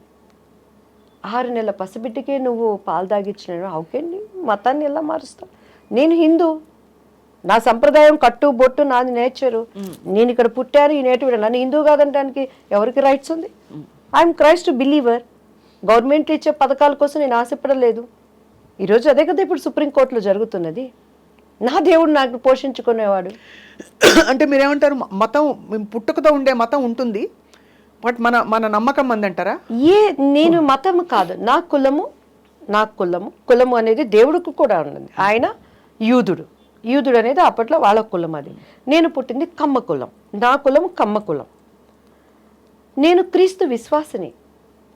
6 నెలల పసిబిడ్డకే నువ్వు పాలు తాగించిన అవుకేండి, మతాన్ని ఎలా మారుస్తావు? నేను హిందూ, నా సంప్రదాయం కట్టు బొట్టు నాది నేచరు, నేను ఇక్కడ పుట్టాను, ఈ నేటివిడ, నన్ను హిందూ కాదనడానికి ఎవరికి రైట్స్ ఉంది? I'm Christ believer. గవర్నమెంట్ ఇచ్చే పథకాల కోసం నేను ఆశపడలేదు. ఈరోజు అదే కదా ఇప్పుడు సుప్రీంకోర్టులో జరుగుతున్నది. నా దేవుడు నాకు పోషించుకునేవాడు. అంటే మీరేమంటారు, మతం పుట్టుకతో ఉండే మతం ఉంటుంది, బట్ మన నమ్మకం అందంటారా? నేను మతం కాదు, నా కులము అనేది దేవుడికి కూడా ఉన్నది. ఆయన యూదుడు అనేది అప్పట్లో వాళ్ళ కులం. అది నేను పుట్టింది కమ్మ కులం, నా కులం కమ్మ కులం. నేను క్రీస్తు విశ్వాసిని,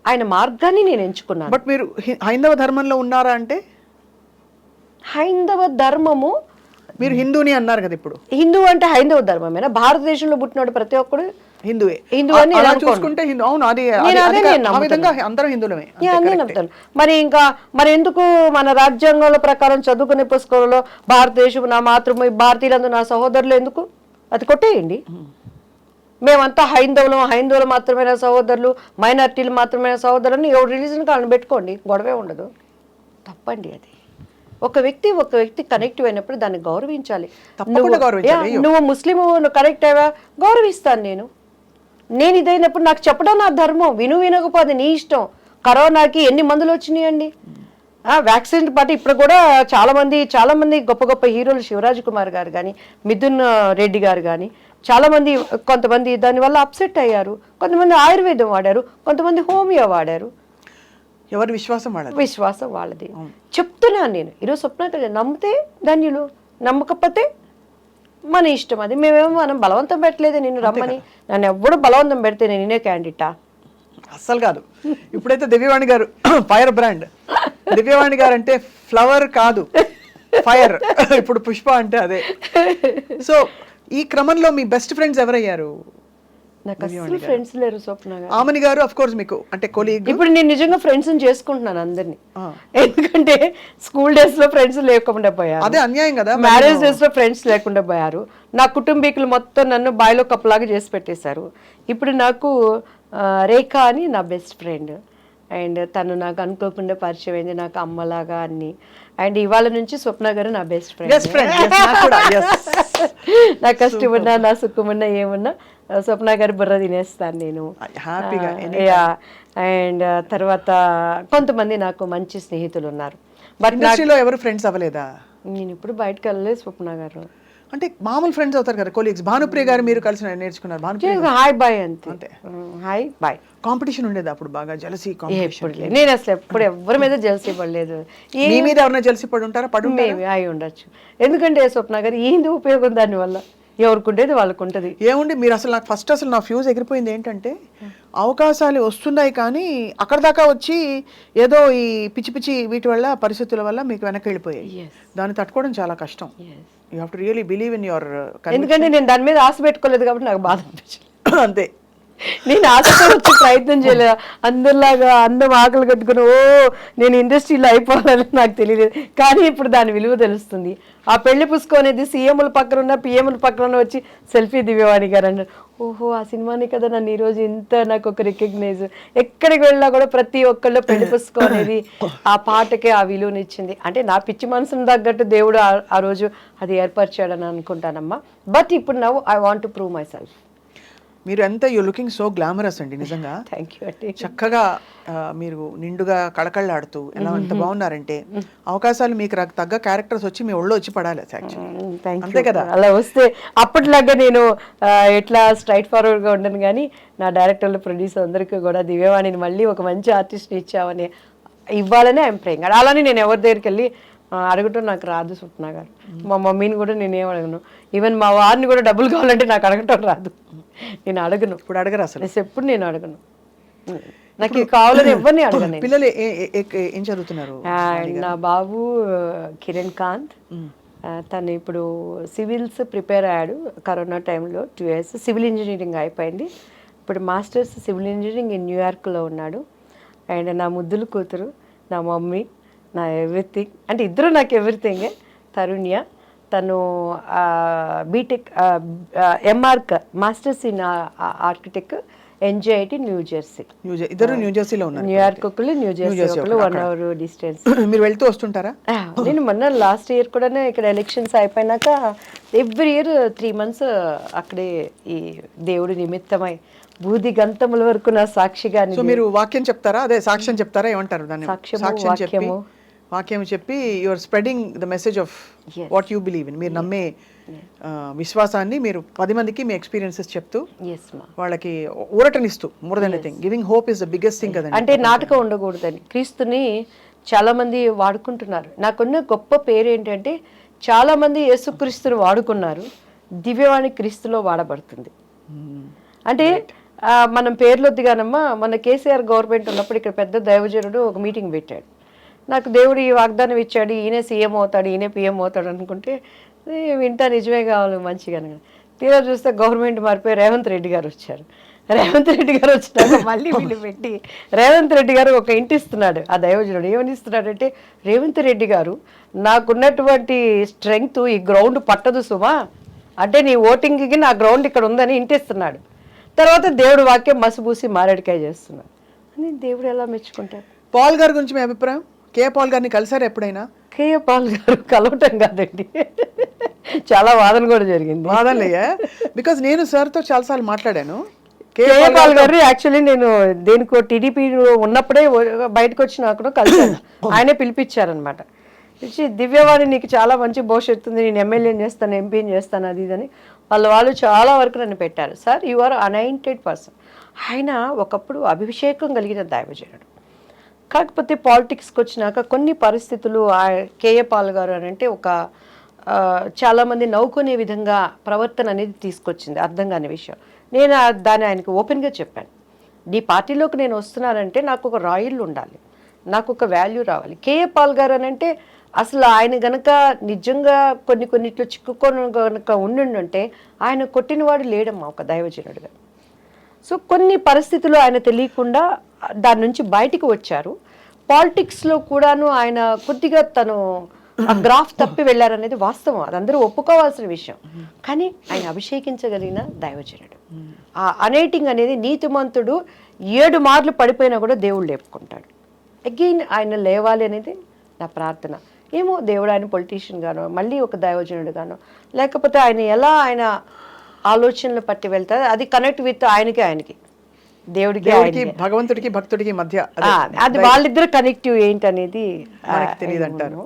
ఆయన మార్గాన్ని నేను ఎంచుకున్నాను. బట్ మీరు హైందవ ధర్మంలో ఉన్నారా? అంటే హైందవ ధర్మము, మీరు హిందూని అన్నారు కదా, ఇప్పుడు హిందూ అంటే హైందవ ధర్మమేనా? భారతదేశంలో పుట్టినాడు ప్రతి ఒక్కడు హిందూ అని చూసుకుంటే అందరూ హిందువులమే. మరి ఎందుకు మన రాజ్యాంగాల ప్రకారం చదువుకునే పుస్తకంలో భారతదేశం నా మాతృభూమి, భారతీయులందు నా సహోదరులు ఎందుకు? అది కొట్టేయండి. మేమంతా హైందవులు మాత్రమే సహోదరులు, మైనారిటీలు మాత్రమే సహోదరులు, ఎవరు రిలీజన్ కాళ్ళని పెట్టుకోండి, గొడవే ఉండదు. తప్పండి అది. ఒక వ్యక్తి కనెక్ట్ అయినప్పుడు దాన్ని గౌరవించాలి. తప్పకుండా గౌరవించాలి. నువ్వు ముస్లిం, నువ్వు కనెక్ట్ అయ్యా, గౌరవిస్తాను నేను ఇదైనప్పుడు నాకు చెప్పడం నా ధర్మం. వినకపోతే నీ ఇష్టం. కరోనాకి ఎన్ని మందులు వచ్చినాయండి, వ్యాక్సిన్ పాటు ఇప్పుడు కూడా చాలా మంది గొప్ప గొప్ప హీరోలు, శివరాజ్ కుమార్ గారు కానీ, మిథున్ రెడ్డి గారు కానీ, చాలా మంది, కొంతమంది దానివల్ల అప్సెట్ అయ్యారు, కొంతమంది ఆయుర్వేదం వాడారు, కొంతమంది హోమియో వాడారు. ఎవరి విశ్వాసం వాళ్ళది. చెప్తున్నాను నేను ఈరోజు స్వప్న నమ్మితే ధన్యులు, నమ్మకపోతే మన ఇష్టం. అది మనం బలవంతం పెట్టలేదు నిన్ను రమ్మని. నన్ను ఎవడు బలవంతం పెడితే నేనే క్యాండిడేటా? అస్సలు కాదు. ఇప్పుడైతే దివ్యవాణి గారు ఫైర్ బ్రాండ్. దివ్యవాణి గారు అంటే ఫ్లవర్ కాదు, ఫైర్. ఇప్పుడు పుష్ప అంటే అదే. సో ఈ క్రమంలో మీ బెస్ట్ ఫ్రెండ్స్ ఎవరయ్యారు? నాకు అసలు ఫ్రెండ్స్ లేరు స్వప్న గారు. ఆమని గారు ఆఫ్ కోర్స్ మీకు అంటే కొలీగ్. ఇప్పుడు నేను నిజంగా ఫ్రెండ్స్ చేసుకుంటున్నాను అందరినీ. ఎందుకంటే స్కూల్ డేస్ లో ఫ్రెండ్స్ లేకుండా పోయారు, అదే అన్యాయం కదా. మ్యారేజ్ డేస్ లో ఫ్రెండ్స్ లేకుండా పోయారు. నా కుటుంబీకులు మొత్తం నన్ను బాయిలో కప్పలాగా చేసి పెట్టేశారు. ఇప్పుడు నాకు రేఖ అని నా బెస్ట్ ఫ్రెండ్, అండ్ తను నాకు అనుకోకుండా పరిచయం అయింది, నాకు అమ్మలాగా అన్ని. అండ్ ఇవాళ నుంచి స్వప్న గారు నా బెస్ట్ ఫ్రెండ్. నా కష్టమున్నా నా సుఖమున్నా ఏమున్నా స్వప్న గారు బుర్ర తినేస్తాను నేను హ్యాపీగా. అండ్ తర్వాత కొంతమంది నాకు మంచి స్నేహితులు ఉన్నారు. బట్ ఎవరు ఫ్రెండ్స్ అవ్వలేదా? నేను ఇప్పుడు బయటకు వెళ్ళలేదు స్వప్న గారు. అంటే మామూలు ఫ్రెండ్స్ అవుతారు కదా, కొలీగ్స్. భానుప్రియ గారు మీరు కలిసి నేర్చుకున్నారు. హాయ్ బాయ్ అంతే, హాయ్ బాయ్. కాంపిటీషన్ ఉండేది అప్పుడు బాగా, జలసీ కాంపిటీషన్? నేను అసలు ఎప్పుడు ఎవరి మీద జలసీ పడలేదు. మీ మీద ఎవరైనా జలసీ పడి ఉంటారా? అయి ఉండొచ్చు. ఎందుకంటే స్వప్న గారు ఏంది ఉపయోగం దానివల్ల? ఎవరికి ఉండేది వాళ్ళకు ఉంటుంది. ఏముండి మీరు అసలు నాకు ఫస్ట్ అసలు నా ఫ్యూజ్ ఎగిరిపోయింది ఏంటంటే, అవకాశాలు వస్తున్నాయి కానీ అక్కడ దాకా వచ్చి ఏదో ఈ పిచ్చి పిచ్చి వీటి వల్ల, పరిస్థితుల వల్ల మీకు వెనక్కి వెళ్ళిపోయాయి. దాన్ని తట్టుకోవడం చాలా కష్టం. You have to really believe in your. ఎందుకంటే నేను దాని మీద ఆశ పెట్టుకోలేదు కాబట్టి నాకు బాధ అనిపించింది అంతే. నేను ఆశతో వచ్చి ప్రయత్నం చేయలేదు. అందరిలాగా అందం ఆకలి కట్టుకుని నేను ఇండస్ట్రీలో అయిపోవాలని నాకు తెలియలేదు. కానీ ఇప్పుడు దాని విలువ తెలుస్తుంది. ఆ పెళ్లి పుస్తకం అనేది సీఎంల పక్కన ఉన్న, పిఎంల పక్కన వచ్చి సెల్ఫీ దివ్యవాణి గారు అన్నారు. ఓహో, ఆ సినిమాని కదా నన్ను ఈరోజు ఇంత నాకు ఒక రికగ్నైజ్. ఎక్కడికి వెళ్ళినా కూడా ప్రతి ఒక్కళ్ళు పెళ్లి పుస్తకం అనేది ఆ పాటకే ఆ విలువనిచ్చింది. అంటే నా పిచ్చి మనసును తగ్గట్టు దేవుడు ఆ రోజు అది ఏర్పరిచాడని అనుకుంటానమ్మా. బట్ ఇప్పుడు now I want to prove my self. మీరు ఎంత యూ లుకింగ్ సో గ్లామరస్ అండి నిజంగా. థ్యాంక్ యూ అండి. చక్కగా మీరు నిండుగా కళకళ్ళాడుతూ ఎలా ఎంత బాగున్నారంటే, అవకాశాలు మీకు తగ్గ క్యారెక్టర్స్ వచ్చి మీ ఒళ్ళో వచ్చి పడాలి. అంతే కదా, అలా వస్తే అప్పటిలాగా నేను ఎట్లా స్ట్రైట్ ఫార్వర్డ్గా ఉండను. కానీ నా డైరెక్టర్లు, ప్రొడ్యూసర్ అందరికీ కూడా దివ్యవాణిని మళ్ళీ ఒక మంచి ఆర్టిస్ట్ని ఇచ్చామని ఇవ్వాలని ఐఎమ్ ప్రేయింగ్. అలానే నేను ఎవరి దగ్గరికి వెళ్ళి అడగటం నాకు రాదు స్వప్న గారు. మా మమ్మీని కూడా నేనేం అడగను. ఈవెన్ మా వారిని కూడా డబ్బులు కావాలంటే నాకు అడగటం రాదు. నేను అడగను. ఇప్పుడు అడగరు అసలు. ఎప్పుడు నేను అడగను. నాకు కావాలని ఎవరిని అడగను. పిల్లలు ఏం చదువుతున్నారు? నా బాబు కిరణ్ కాంత్, తను ఇప్పుడు సివిల్స్ ప్రిపేర్ అయ్యాడు. కరోనా టైంలో 2 years సివిల్ ఇంజనీరింగ్ అయిపోయింది. ఇప్పుడు మాస్టర్స్ సివిల్ ఇంజనీరింగ్ న్యూయార్క్లో ఉన్నాడు. అండ్ నా ముద్దులు కూతురు, నా మమ్మీ, నా ఎవ్రీథింగ్. అంటే ఇద్దరు నాకు ఎవ్రీథింగే. తరుణ్య, తను BTech MArch masters in architect NJIT New Jersey. ఇద్దరు న్యూ జెర్సీలో ఉన్నారు. న్యూయార్క్ ఒకళ్ళు, న్యూ జెర్సీ ఒకళ్ళు, 1 hour డిస్టెన్స్. మీరు వెళ్తూ వస్తుంటారా? నేను మొన్న లాస్ట్ ఇయర్ కూడా ఇక్కడ ఎలక్షన్స్ అయిపోయినాక ఎవ్రీ ఇయర్ 3 months అక్కడే ఈ దేవుడి నిమిత్తమై బూది గంతముల వరకు నా సాక్షిగా. మీరు వాక్యం చెప్తారా? అదే సాక్ష్యం చెప్తారా? ఏమంటారు దాన్ని? వాక్యం చెప్పి you are spreading the message of what you believe in. మీరు నమ్మే విశ్వాసాన్ని మీరు 10 మందికి మీ ఎక్స్పీరియన్సెస్ చెప్తూ వాళ్ళకి ఊరటనిస్తూ, more than anything giving hope is the biggest thing కదండి. అంటే నాటకం ఉండకూడదని క్రీస్తుని చాలా మంది వాడుకుంటున్నారు. నాకున్న గొప్ప పేరు ఏంటంటే చాలా మంది యేసుక్రీస్తుని వాడుకున్నారు, దివ్యవాణి క్రీస్తులో వాడబడుతుంది. అంటే మనం పేర్లొద్దిగానమ్మా, మన కేసీఆర్ గవర్నమెంట్ ఉన్నప్పుడు ఇక్కడ పెద్ద దైవజనుడు ఒక మీటింగ్ పెట్టాడు. నాకు దేవుడు ఈ వాగ్దానం ఇచ్చాడు, ఈయనే సీఎం అవుతాడు, ఈయనే పిఎం అవుతాడు అనుకుంటే వింటా నిజమే కావాలి మంచిగా. తీరా చూస్తే గవర్నమెంట్ మారిపోయి రేవంత్ రెడ్డి గారు వచ్చారు. రేవంత్ రెడ్డి గారు వచ్చినాక మళ్ళీ వీళ్ళు పెట్టి రేవంత్ రెడ్డి గారు ఒక ఇంటి ఇస్తున్నాడు. ఆ దైవజనుడు ఏమని ఇస్తున్నాడంటే, రేవంత్ రెడ్డి గారు నాకున్నటువంటి స్ట్రెంగ్త్ ఈ గ్రౌండ్ పట్టదు సుమా, అంటే నీ ఓటింగ్కి నా గ్రౌండ్ ఇక్కడ ఉందని ఇంటిస్తున్నాడు. తర్వాత దేవుడు వాక్యం మసిబూసి మారేడికాయ చేస్తున్నాడు అని దేవుడు ఎలా మెచ్చుకుంటారు? పాల్ గారి గురించి మీ అభిప్రాయం? కే పాల్ గారిని కలిసారు ఎప్పుడైనా? కేఏ పాల్ గారు కలవటం కాదండి, చాలా వాదన కూడా జరిగింది. వాదనలయ్యా? బికాజ్ నేను సార్తో చాలాసార్లు మాట్లాడాను. కేఏ పాల్ గారు యాక్చువల్లీ నేను దేనికో టీడీపీ ఉన్నప్పుడే బయటకు వచ్చినాక కలిసాను. ఆయనే పిలిపించారనమాట. పిలిచి దివ్యవాణి నీకు చాలా మంచి భవిష్యత్తు ఉంది, నేను ఎమ్మెల్యేని చేస్తాను, ఎంపీని చేస్తాను, అది ఇదని వాళ్ళు చాలా వరకు నన్ను పెట్టారు. Sir you are anointed person. ఆయన ఒకప్పుడు అభిషేకం కలిగిన దైవజనుడు. కాకపోతే పాలిటిక్స్కి వచ్చినాక కొన్ని పరిస్థితులు కేఏ పాల్ గారు అని అంటే ఒక చాలామంది నవ్వుకునే విధంగా ప్రవర్తన అనేది తీసుకొచ్చింది, అర్థం కాని విషయం. నేను దాన్ని ఆయనకు ఓపెన్గా చెప్పాను. నీ పార్టీలోకి నేను వస్తున్నానంటే నాకు ఒక రాయల్ ఉండాలి, నాకు ఒక వాల్యూ రావాలి. కేఏ పాల్ గారు అని అంటే అసలు ఆయన గనక నిజంగా కొన్నిట్లో చిక్కుకొని గనక ఉండుంటే ఆయన కొట్టినవాడు లేడమ్మా ఒక దైవజనుడుగా. సో కొన్ని పరిస్థితులు ఆయన తెలియకుండా దాని నుంచి బయటికి వచ్చారు. పాలిటిక్స్లో కూడాను ఆయన కొద్దిగా తను ఆ గ్రాఫ్ తప్పి వెళ్ళారనేది వాస్తవం, అది అందరూ ఒప్పుకోవాల్సిన విషయం. కానీ ఆయన అభిషేకించగలిగిన దైవజనుడు. ఆ అనేటింగ్ అనేది నీతిమంతుడు 7 మార్లు పడిపోయినా కూడా దేవుడు లేపుకుంటాడు. అగైన్ ఆయన లేవాలి అనేది నా ప్రార్థన. ఏమో దేవుడు ఆయన పొలిటీషియన్ గానో, మళ్ళీ ఒక దైవజనుడు గానో, లేకపోతే ఆయన ఎలా ఆయన ఆలోచనలు పట్టి వెళ్తారు, అది కనెక్ట్ విత్ ఆయనకి దేవుడికి భగవంతుడికి భక్తుడికి మధ్య అది వాళ్ళిద్దరు కనెక్టివ్ ఏంటనేది తెలియదు అంటారు.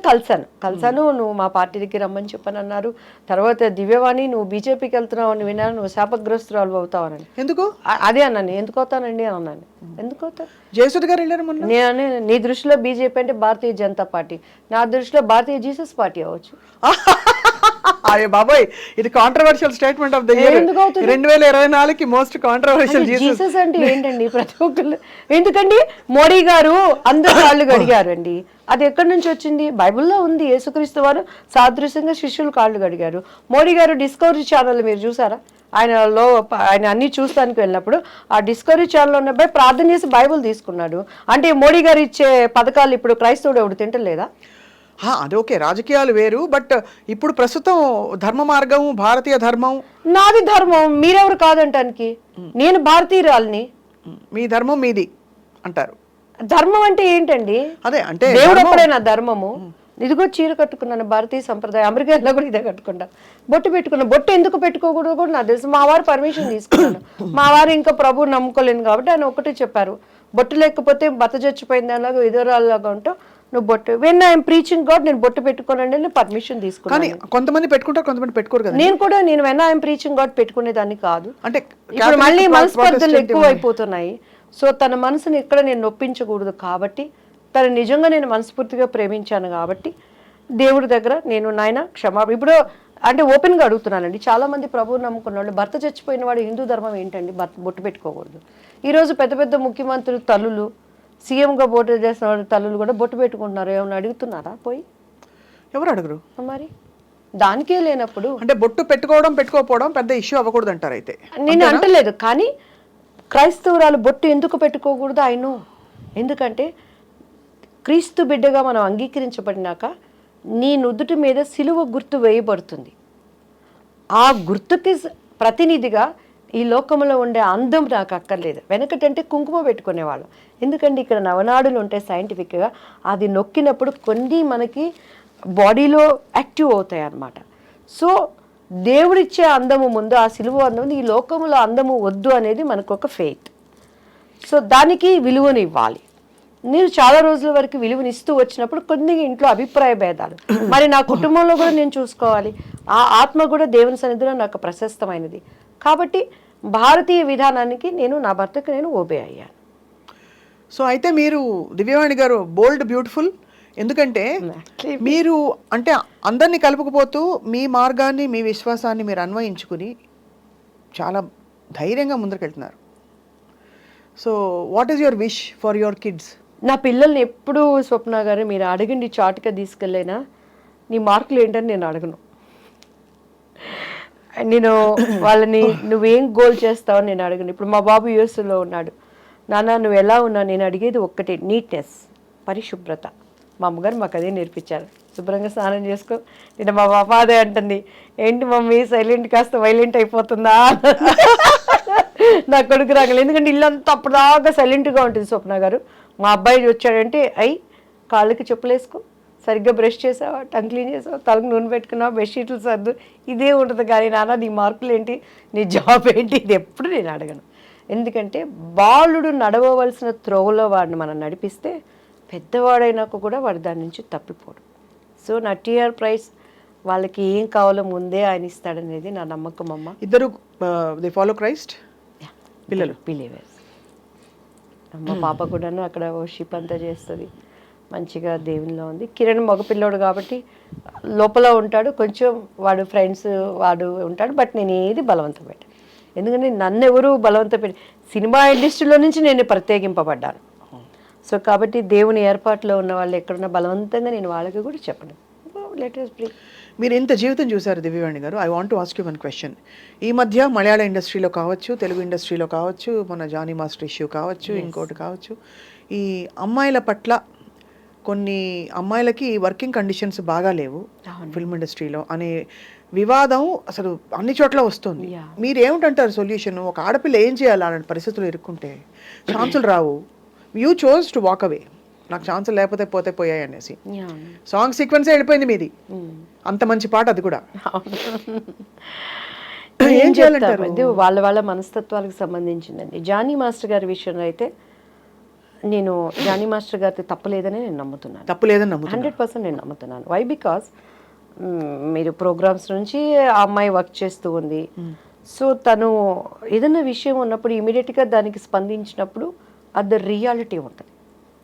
కలిసాను. నువ్వు మా పార్టీ దగ్గర రమ్మని చెప్పని అన్నారు. తర్వాత దివ్యవాణి నువ్వు బీజేపీకి వెళ్తున్నావు అని విన్నాను, నువ్వు శాపగ్రస్తురాలు అవుతావని. ఎందుకు అదే అన్నాను. ఎందుకు అవుతానండి అని అన్నాను. ఎందుకు అవుతాను? జయసుధ గారు వెళ్ళారు. నేను నీ దృష్టిలో బీజేపీ అంటే భారతీయ జనతా పార్టీ, నా దృష్టిలో భారతీయ జీసస్ పార్టీ అవ్వచ్చు. అయ్యో బాబాయ్, ఇది controversial statement of the year 2024కి మోస్ట్ కాంట్రవర్షియల్. జీసస్ అంటే ఏంటండి ప్రతి ఒక్కళ్ళు? ఎందుకండి మోడీ గారు అందరు కాళ్ళు గడిగారు అండి, అది ఎక్కడి నుంచి వచ్చింది? బైబిల్లో ఉంది. యేసుక్రీస్తు వారు సాదృశ్యంగా శిష్యులు కాళ్ళు గడిగారు. మోడీ గారు డిస్కవరీ ఛానల్ మీరు చూసారా? ఆయన అన్ని చూస్తానికి వెళ్ళినప్పుడు ఆ డిస్కవరీ ఛానల్ ఉన్నపై ప్రార్థన చేసి బైబిల్ తీసుకున్నాడు. అంటే మోడీ గారు ఇచ్చే పథకాలు ఇప్పుడు క్రైస్తవుడు ఎవడు తింటలేదా? అది ఓకే, రాజకీయాలు వేరు. బట్ ఇప్పుడు ప్రస్తుతం ధర్మ మార్గం, భారతీయ ధర్మం. నాది ధర్మం, మీరెవరు కాదంటానికి? నేను భారతీయురాల్ని. మీ ధర్మం మీది అంటారు. ధర్మం అంటే ఏంటండి? అదే అంటే దేవుడు ఎప్పుడైనా ధర్మము. ఇదిగో చీర కట్టుకున్నాను, భారతీయ సంప్రదాయం. అమెరికాలో కూడా ఇదే కట్టుకుంటా. బొట్టు పెట్టుకున్నా. బొట్టు ఎందుకు పెట్టుకోకూడదు కూడా నాకు తెలుసు. మా వారు పర్మిషన్ తీసుకున్నాను. మా వారు ఇంకా ప్రభువు నమ్ముకోలేను కాబట్టి ఆయన ఒకటే చెప్పారు, బొట్టు లేకపోతే బత చచ్చిపోయింది అలాగా ఎదురాలాగా ఉంటావు, నువ్వు బొట్టు. వెన్ ఐఎమ్ ప్రీచింగ్ గాడ్ నేను బొట్టు పెట్టుకోనండి, నేను పర్మిషన్ తీసుకున్నాను. కొంతమంది పెట్టుకుంటారు, కొంతమంది పెట్టుకోరు కదా. నేను వెన్ ఐఎమ్ ప్రీచింగ్ గాడ్ పెట్టుకునేదాన్ని కాదు. అంటే ఇప్పుడు మళ్ళీ మనస్పర్ధలు ఎక్కువ అయిపోతున్నాయి. సో తన మనసుని ఎక్కడ నేను నొప్పించకూడదు కాబట్టి, తను నిజంగా నేను మనస్ఫూర్తిగా ప్రేమించాను కాబట్టి దేవుడి దగ్గర నేను నాయన క్షమాపణ. ఇప్పుడు అంటే ఓపెన్గా అడుగుతున్నానండి, చాలామంది ప్రభువు నమ్ముకున్న వాళ్ళు భర్త చచ్చిపోయిన వాడు హిందూ ధర్మం ఏంటండి బొట్టు పెట్టుకోకూడదు. ఈరోజు పెద్ద పెద్ద ముఖ్యమంత్రులు తల్లులు, సీఎంగా పోటీ చేసిన వాళ్ళు తల్లులు కూడా బొట్టు పెట్టుకుంటున్నారు. ఏమన్నా అడుగుతున్నారా? పోయి ఎవరు అడగరు మరి. దానికే లేనప్పుడు అంటే బొట్టు పెట్టుకోవడం పెట్టుకోకపోవడం పెద్ద ఇష్యూ అవ్వకూడదు అంటారు. అయితే నేను అంటలేదు, కానీ క్రైస్తవురాలు బొట్టు ఎందుకు పెట్టుకోకూడదు ఆయన? ఎందుకంటే క్రీస్తు బిడ్డగా మనం అంగీకరించబడినాక నీ నుదుటి మీద సిలువ గుర్తు వేయబడుతుంది. ఆ గుర్తుకి ప్రతినిధిగా ఈ లోకంలో ఉండే అందం నాకు అక్కర్లేదు. వెనకటంటే కుంకుమ పెట్టుకునేవాళ్ళం. ఎందుకంటే ఇక్కడ నవనాడులు ఉంటాయి సైంటిఫిక్గా, అది నొక్కినప్పుడు కొన్ని మనకి బాడీలో యాక్టివ్ అవుతాయి అన్నమాట. సో దేవుడిచ్చే అందము ముందు ఆ సిలువ అందము, ఈ లోకంలో అందము వద్దు అనేది మనకు ఒక ఫెయిత్. సో దానికి విలువను ఇవ్వాలి. నేను చాలా రోజుల వరకు విలువనిస్తూ వచ్చినప్పుడు కొన్ని ఇంట్లో అభిప్రాయ భేదాలు, మరి నా కుటుంబంలో కూడా నేను చూసుకోవాలి. ఆ ఆత్మ కూడా దేవుని సన్నిధిలో నాకు ప్రశస్తమైనది కాబట్టి భారతీయ విధానానికి నేను నా భర్తకు నేను ఓబే అయ్యాను. సో అయితే మీరు దివ్యవాణి గారు బోల్డ్ బ్యూటిఫుల్. ఎందుకంటే మీరు అంటే అందరినీ కలుపుకుపోతూ మీ మార్గాన్ని, మీ విశ్వాసాన్ని మీరు అన్వయించుకుని చాలా ధైర్యంగా ముందుకెళ్తున్నారు. So what is your wish for your kids? నా పిల్లల్ని ఎప్పుడూ స్వప్న గారు మీరు అడగండి, చాటుగా తీసుకెళ్ళైనా నీ మార్కులు ఏంటని నేను అడగను. నేను వాళ్ళని నువ్వేం గోల్ చేస్తావని నేను అడగను. ఇప్పుడు మా బాబు యూఎస్లో ఉన్నాడు. నాన్న నువ్వు ఎలా ఉన్నావు? నేను అడిగేది ఒక్కటే, నీట్నెస్, పరిశుభ్రత. మా అమ్మగారు మాకు అదే నేర్పించారు. శుభ్రంగా స్నానం చేసుకో. నేను మా పాప అదే అంటుంది, ఏంటి మమ్మీ సైలెంట్ కాస్త వైలెంట్ అయిపోతుందా? నా కొడుకు రాగలేదు, ఎందుకంటే ఇల్లంతా అప్పటిదాకా సైలెంట్గా ఉంటుంది. స్వప్న గారు మా అబ్బాయి వచ్చాడంటే కాళ్ళకి చెప్పులు వేసుకో, సరిగ్గా బ్రష్ చేసావా, టంగ్ క్లీన్ చేసావా, తలకు నూనె పెట్టుకున్నావా, బెడ్షీట్లు సర్దు, ఇదే ఉంటుంది. కానీ నాన్న నీ మార్కులు ఏంటి, నీ జాబ్ ఏంటి, ఇది ఎప్పుడు నేను అడగను. ఎందుకంటే బాలుడు నడవవలసిన త్రోవలో వాడిని మనం నడిపిస్తే పెద్దవాడైనాక కూడా వాడు దాని నుంచి తప్పిపోడు. సో నా టీఆర్ ప్రైస్ వాళ్ళకి ఏం కావాలో ముందే ఆయన ఇస్తాడనేది నా నమ్మకం అమ్మ. ఇద్దరు దే ఫాలో క్రైస్ట్ పిల్లలు, బిలీవర్స్. మా పాప కూడాను అక్కడ వర్షిప్ అంతా చేస్తుంది, మంచిగా దేవునిలో ఉంది. కిరణ్ మగపిల్లోడు కాబట్టి లోపల ఉంటాడు, కొంచెం వాడు ఫ్రెండ్స్ వాడు ఉంటాడు. బట్ నేను ఏది బలవంతం పెట్టాను, ఎందుకంటే నన్ను ఎవరు బలవంతం పెట్టి, సినిమా ఇండస్ట్రీలో నుంచి నేను ప్రత్యేకింపబడ్డాను. సో కాబట్టి దేవుని ఏర్పాటులో ఉన్న వాళ్ళు ఎక్కడున్నా బలవంతంగా నేను వాళ్ళకి కూడా చెప్పను. Letters break. మీరు ఇంత జీవితం చూశారు దివ్యవాణి గారు. I want to ask you one question. ఈ మధ్య మలయాళ ఇండస్ట్రీలో కావచ్చు, తెలుగు ఇండస్ట్రీలో కావచ్చు, మన జానీ మాస్టర్ ఇష్యూ కావచ్చు, ఇంకోటి కావచ్చు, ఈ అమ్మాయిల పట్ల కొన్ని అమ్మాయిలకి వర్కింగ్ కండిషన్స్ బాగా లేవు ఫిల్మ్ ఇండస్ట్రీలో అనే వివాదం అసలు అన్ని చోట్ల వస్తుంది. మీరు ఏమిటంటారు సొల్యూషన్? ఒక ఆడపిల్ల ఏం చేయాలి అలాంటి పరిస్థితులు ఇరుక్కుంటే? ఛాన్సులు రావు, you chose to walk away, నాకు ఛాన్సులు లేకపోతే పోతే పోయాయి అనేసి. సాంగ్ సీక్వెన్సే వెళ్ళిపోయింది మీది, అంత మంచి పాట అది కూడా. ఏం చేయాలంటారు? ఇది వాళ్ళ వాళ్ళ మనస్తత్వాలకు సంబంధించిందండి. జానీ మాస్టర్ గారి విషయంలో అయితే నేను జానీ మాస్టర్ గారి తప్పలేదని నేను నమ్ముతున్నాను. తప్పులేదని నమ్ముతున్నాను, 100% నేను నమ్ముతున్నాను. వై? బికాస్ మీరు ప్రోగ్రామ్స్ నుంచి ఆ అమ్మాయి వర్క్ చేస్తూ ఉంది. సో తను ఏదైనా విషయం ఉన్నప్పుడు ఇమీడియట్గా దానికి స్పందించినప్పుడు అది రియాలిటీ ఉంటుంది.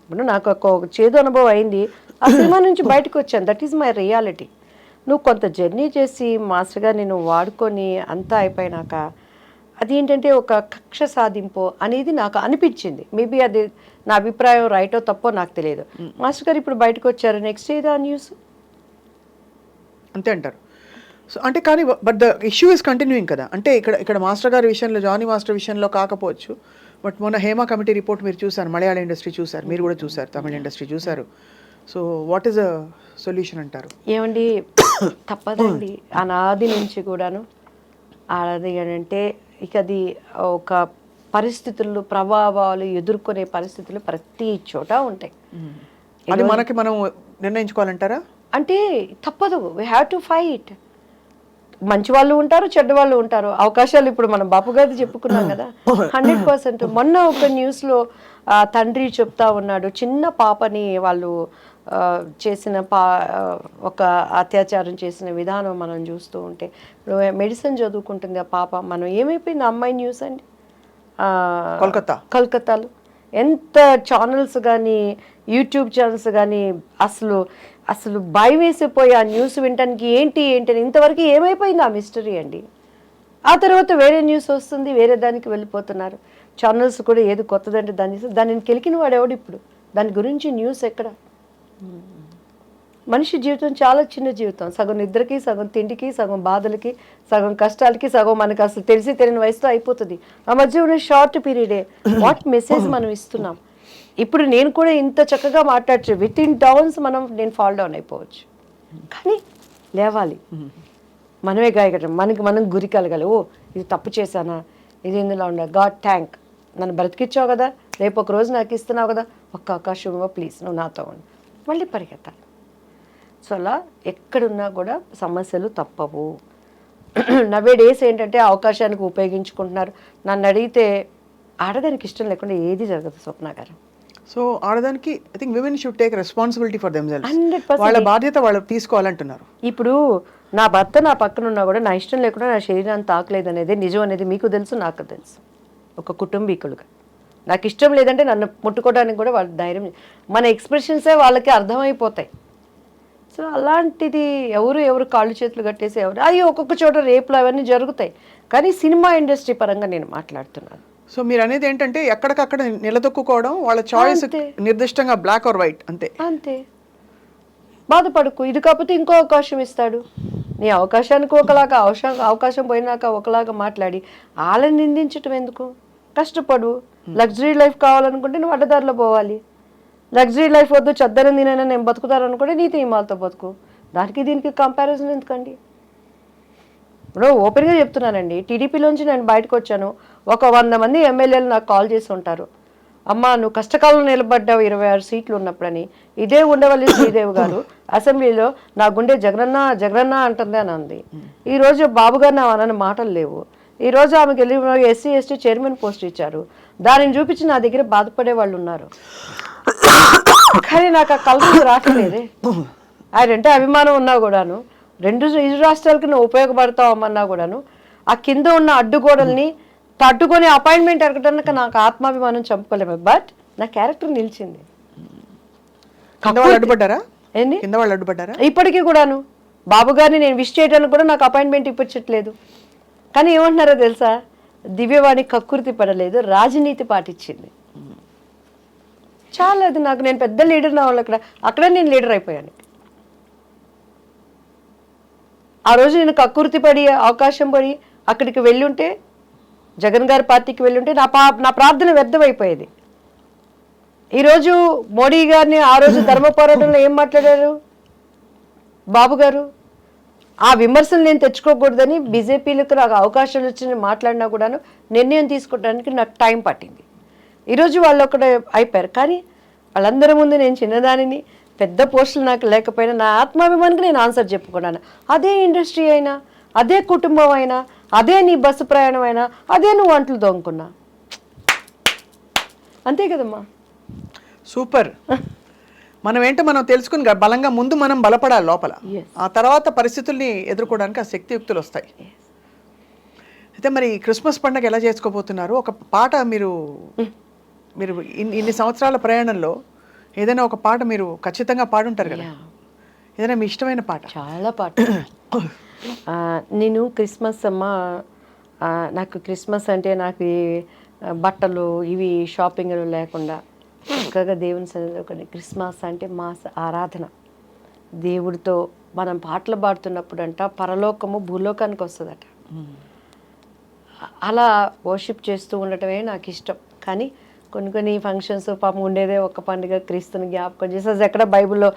ఇప్పుడు నాకు ఒక చేదు అనుభవం అయింది, ఆ సినిమా నుంచి బయటకు వచ్చాను, దట్ ఈస్ మై రియాలిటీ. నువ్వు కొంత జర్నీ చేసి మాస్టర్గా నేను వాడుకొని అంతా అయిపోయినాక అదేంటంటే ఒక కక్ష సాధింపు అనేది నాకు అనిపించింది. మేబీ అది నా అభిప్రాయం రైటో తప్పో నాకు తెలియదు. మాస్టర్ గారు ఇప్పుడు బయటకు వచ్చారు, నెక్స్ట్ ఏదో న్యూస్ అంతే అంటారు. సో అంటే కానీ but the issue is continuing కదా. అంటే ఇక్కడ మాస్టర్ గారి విషయంలో, జానీ మాస్టర్ విషయంలో కాకపోవచ్చు, బట్ మొన్న హేమా కమిటీ రిపోర్ట్ మీరు చూసారు, మలయాళ ఇండస్ట్రీ చూసారు, మీరు కూడా చూసారు, తమిళ ఇండస్ట్రీ చూసారు. So what is a solution అంటారు? ఏమండి, తప్పదండి. అనాది నుంచి కూడాను అది అంటే ఇక అది ఒక పరిస్థితులు, ప్రభావాలు ఎదుర్కొనే పరిస్థితులు ప్రతి చోట ఉంటాయి. అది మనకి మనం నిర్ణయించుకోవాలంటారా? అంటే తప్పదు, వీ హ్యావ్ టు ఫైట్. మంచి వాళ్ళు ఉంటారు, చెడ్డ వాళ్ళు ఉంటారు. అవకాశాలు ఇప్పుడు మనం బాపు గారి చెప్పుకున్నాం కదా, 100%. మొన్న ఒక న్యూస్లో తండ్రి చెప్తా ఉన్నాడు, చిన్న పాపని వాళ్ళు చేసిన ఒక అత్యాచారం చేసిన విధానం మనం చూస్తూ ఉంటే, మెడిసిన్ చదువుకుంటుంది ఆ పాప. మనం ఏమైపోయింది అమ్మాయి న్యూస్ అండి, కోల్కతాలో ఎంత ఛానల్స్ కానీ యూట్యూబ్ ఛానల్స్ కానీ అసలు భయం వేసిపోయి ఆ న్యూస్ వినటానికి ఏంటి అని ఇంతవరకు ఏమైపోయింది ఆ మిస్టరీ అండి. ఆ తర్వాత వేరే న్యూస్ వస్తుంది, వేరే దానికి వెళ్ళిపోతున్నారు. ఛానల్స్ కూడా ఏది కొత్తదంటే దాన్ని కెలికిన వాడు ఎవడు ఇప్పుడు? దాని గురించి న్యూస్ ఎక్కడ? మనిషి జీవితం చాలా చిన్న జీవితం, సగం నిద్రకి, సగం తిండికి, సగం బాధలకి, సగం కష్టాలకి, సగం మనకు అసలు తెలిసి తెలియని వయసుతో అయిపోతుంది. ఆ మధ్య ఉన్న షార్ట్ పీరియడే వాట్ మెసేజ్ మనం ఇస్తున్నాం. ఇప్పుడు నేను కూడా ఇంత చక్కగా మాట్లాడచ్చు, విత్ ఇన్ డౌన్స్ నేను ఫాల్ డౌన్ అయిపోవచ్చు, కానీ లేవాలి, మనమే గాయకటం, మనం గురి కలగాలి. ఓ ఇది తప్పు చేశానా, ఇది ఇందులో ఉండాలి, గాడ్ థ్యాంక్, నన్ను బ్రతికిచ్చావు కదా, రేపు ఒక రోజు నాకు ఇస్తున్నావు కదా, ఒక్క అవకాశం ఇవ్వ ప్లీజ్, నువ్వు నాతో ఉండు, మళ్ళీ పరిగెత్తాలి. సో అలా ఎక్కడున్నా కూడా సమస్యలు తప్పవు. నవే డేస్ ఏంటంటే అవకాశానికి ఉపయోగించుకుంటున్నారు. నన్ను అడిగితే ఆడదానికి ఇష్టం లేకుండా ఏది జరగదు స్వప్న గారు. సో ఆడదానికి I think women should take responsibility for themselves. 100% వాళ్ళ బాధ్యత వాళ్ళు తీసుకోవాలంటున్నారు. ఇప్పుడు నా భర్త నా పక్కన ఉన్నా కూడా నా ఇష్టం లేకుండా నా శరీరాన్ని తాకలేదు అనేది నిజం అనేది మీకు తెలుసు, నాకు తెలుసు. ఒక కుటుంబీకులుగా నాకు ఇష్టం లేదంటే నన్ను ముట్టుకోవడానికి కూడా వాళ్ళ ధైర్యం, మన ఎక్స్ప్రెషన్సే వాళ్ళకి అర్థమైపోతాయి. సో అలాంటిది ఎవరు కాళ్ళు చేతులు కట్టేసి అది ఒక్కొక్క చోట రేపులు అవన్నీ జరుగుతాయి, కానీ సినిమా ఇండస్ట్రీ పరంగా నేను మాట్లాడుతున్నాను. సో మీరు అనేది ఏంటంటే ఎక్కడికక్కడ నిలదొక్కుకోవడం, వాళ్ళ చాయిస్ నిర్దిష్టంగా బ్లాక్ ఆర్ వైట్, అంతే. బాధపడుకు, ఇది కాకపోతే ఇంకో అవకాశం ఇస్తాడు. నీ అవకాశానికి ఒకలాగా, అవకాశం పోయినాక ఒకలాగా మాట్లాడి వాళ్ళని నిందించటం ఎందుకు? కష్టపడు. లగ్జరీ లైఫ్ కావాలనుకుంటే నువ్వు అడ్డదారిలో పోవాలి. లగ్జరీ లైఫ్ వద్దు, చద్దరం తినైనా నేను బతుకుతారనుకుంటే నీతి నియమాలతో బతుకు. దానికి దీనికి కంపారిజన్ ఎందుకండి? ఇప్పుడు ఓపెన్గా చెప్తున్నానండి, టీడీపీలోంచి నేను బయటకు వచ్చాను, ఒక 100 మంది ఎమ్మెల్యేలు నాకు కాల్ చేసి ఉంటారు. అమ్మ నువ్వు కష్టకాలంలో నిలబడ్డావు 26 సీట్లు ఉన్నప్పుడని. ఇదే ఉండవల్లి శ్రీదేవి గారు అసెంబ్లీలో నా గుండె జగనన్న జగనన్న అంటుంది అని అంది. ఈరోజు బాబు గారు నా అనని మాటలు లేవు. ఈరోజు ఆమెకి వెళ్ళి ఎస్సీ ఎస్టీ చైర్మన్ పోస్ట్ ఇచ్చారు. దానిని చూపించి నా దగ్గర బాధపడే వాళ్ళు ఉన్నారు. కానీ నాకు ఆ కలర్ రావట్లేదే. ఆయనంటే అభిమానం ఉన్నా కూడాను, ఇరు రాష్ట్రాలకి నువ్వు ఉపయోగపడతావు అమ్మన్నా కూడాను, ఆ కింద ఉన్న అడ్డుగోడల్ని తట్టుకొని అపాయింట్మెంట్ ఎరగడానికి నాకు ఆత్మాభిమానం చంపుకోలేము. బట్ నా క్యారెక్టర్ నిలిచింది. అడ్డుపడ్డారా? ఏంటి కింద వాళ్ళు అడ్డుపడ్డారా? ఇప్పటికీ కూడాను బాబు గారిని నేను విష్ చేయడానికి కూడా నాకు అపాయింట్మెంట్ ఇప్పించట్లేదు. కానీ ఏమంటున్నారో తెలుసా, దివ్యవాణి కక్కుర్తి పడలేదు, రాజనీతి పాటించింది. చాలా అది నాకు, నేను పెద్ద లీడర్ నా వాళ్ళు అక్కడే నేను లీడర్ అయిపోయాను. ఆ రోజు నేను కక్కుర్తి పడి అవకాశం పడి అక్కడికి వెళ్ళుంటే, జగన్ గారి పార్టీకి వెళ్ళుంటే నా ప్రార్థన వ్యర్థమైపోయేది. ఈరోజు మోడీ గారిని ఆ రోజు ధర్మ పోరాటంలో ఏం మాట్లాడారు బాబు గారు? ఆ విమర్శలు నేను తెచ్చుకోకూడదని బీజేపీలకు నాకు అవకాశాలు వచ్చి మాట్లాడినా కూడాను నిర్ణయం తీసుకోవడానికి నాకు టైం పట్టింది. ఈరోజు వాళ్ళు ఒకటే అయిపోయారు. కానీ వాళ్ళందరి ముందు నేను చిన్నదానిని, పెద్ద పోస్టులు నాకు లేకపోయినా నా ఆత్మాభిమానికి నేను ఆన్సర్ చెప్పుకున్నాను. అదే ఇండస్ట్రీ అయినా, అదే కుటుంబం అయినా, అదే నీ బస్సు ప్రయాణం అయినా, అదే నువ్వు అంట్లు దొంగకున్నా. అంతే కదమ్మా. సూపర్. మనం ఏంటో మనం తెలుసుకుని బలంగా ముందు మనం బలపడాలి లోపల. ఆ తర్వాత పరిస్థితుల్ని ఎదుర్కోవడానికి ఆ శక్తియుక్తులు వస్తాయి. అయితే మరి క్రిస్మస్ పండుగ ఎలా చేసుకోబోతున్నారు? ఒక పాట మీరు ఇన్ని సంవత్సరాల ప్రయాణంలో ఏదైనా ఒక పాట మీరు ఖచ్చితంగా పాడుంటారు కదా, ఏదైనా మీ ఇష్టమైన పాట? చాలా పాట. నేను క్రిస్మస్ అమ్మ, నాకు క్రిస్మస్ అంటే నాకు బట్టలు ఇవి షాపింగ్లు లేకుండా చక్కగా దేవుని సన్నిధిలో కొన్ని, క్రిస్మస్ అంటే మా ఆరాధన. దేవుడితో మనం పాటలు పాడుతున్నప్పుడు అంట పరలోకము భూలోకానికి వస్తుందట. అలా వర్షిప్ చేస్తూ ఉండటమే నాకు ఇష్టం. కానీ కొన్ని ఫంక్షన్స్ పాపం ఉండేదే ఒక పండుగ, క్రీస్తుని జ్ఞాపకం చేసి ఎక్కడ బైబిల్లో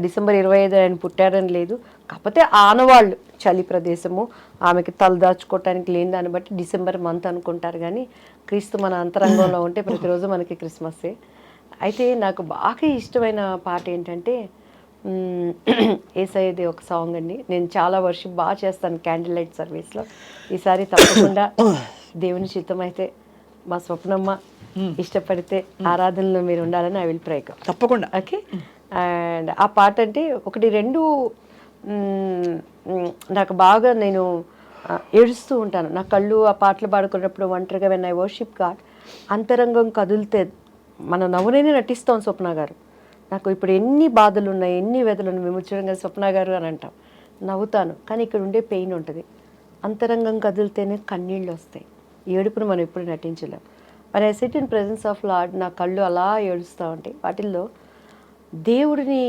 డిసెంబర్ 25 ఆయన పుట్టారని లేదు. కాకపోతే ఆనవాళ్ళు చలి ప్రదేశము, ఆమెకి తలదాచుకోవటానికి లేని దాన్ని బట్టి డిసెంబర్ మంత్ అనుకుంటారు. కానీ క్రీస్తు మన అంతరంగంలో ఉంటే ప్రతిరోజు మనకి క్రిస్మస్సే. అయితే నాకు బాగా ఇష్టమైన పాట ఏంటంటే యేసయ్యది ఒక సాంగ్ అండి. నేను చాలా వర్షిప్ బాగా చేస్తాను క్యాండిల్ లైట్ సర్వీస్లో. ఈసారి తప్పకుండా దేవుని చిత్తమైతే మా స్వప్నమ్మ ఇష్టపడితే ఆరాధనలో మీరు ఉండాలని ఐ విల్ ప్రే. తప్పకుండా. ఓకే. అండ్ ఆ పాట అంటే ఒకటి రెండు నాకు బాగా, నేను ఏడుస్తూ ఉంటాను. నా కళ్ళు ఆ పాటలు పాడుకున్నప్పుడు ఒంటరిగా వెన్ ఐ వర్షిప్ గాడ్, అంతరంగం కదిలితే మన నవ్వునే నటిస్తాం స్వప్న గారు. నాకు ఇప్పుడు ఎన్ని బాధలు ఉన్నాయి, ఎన్ని వ్యధలను విముచడంగా స్వప్న గారు అని అంటాం, నవ్వుతాను. కానీ ఇక్కడ ఉండే పెయిన్ ఉంటుంది. అంతరంగం కదిలితేనే కన్నీళ్ళు వస్తాయి. ఏడుపును మనం ఎప్పుడు నటించలేం. మరి I SIT in presence of lord, నా కళ్ళు అలా ఏడుస్తూ ఉంటాయి. వాటిల్లో దేవుడిని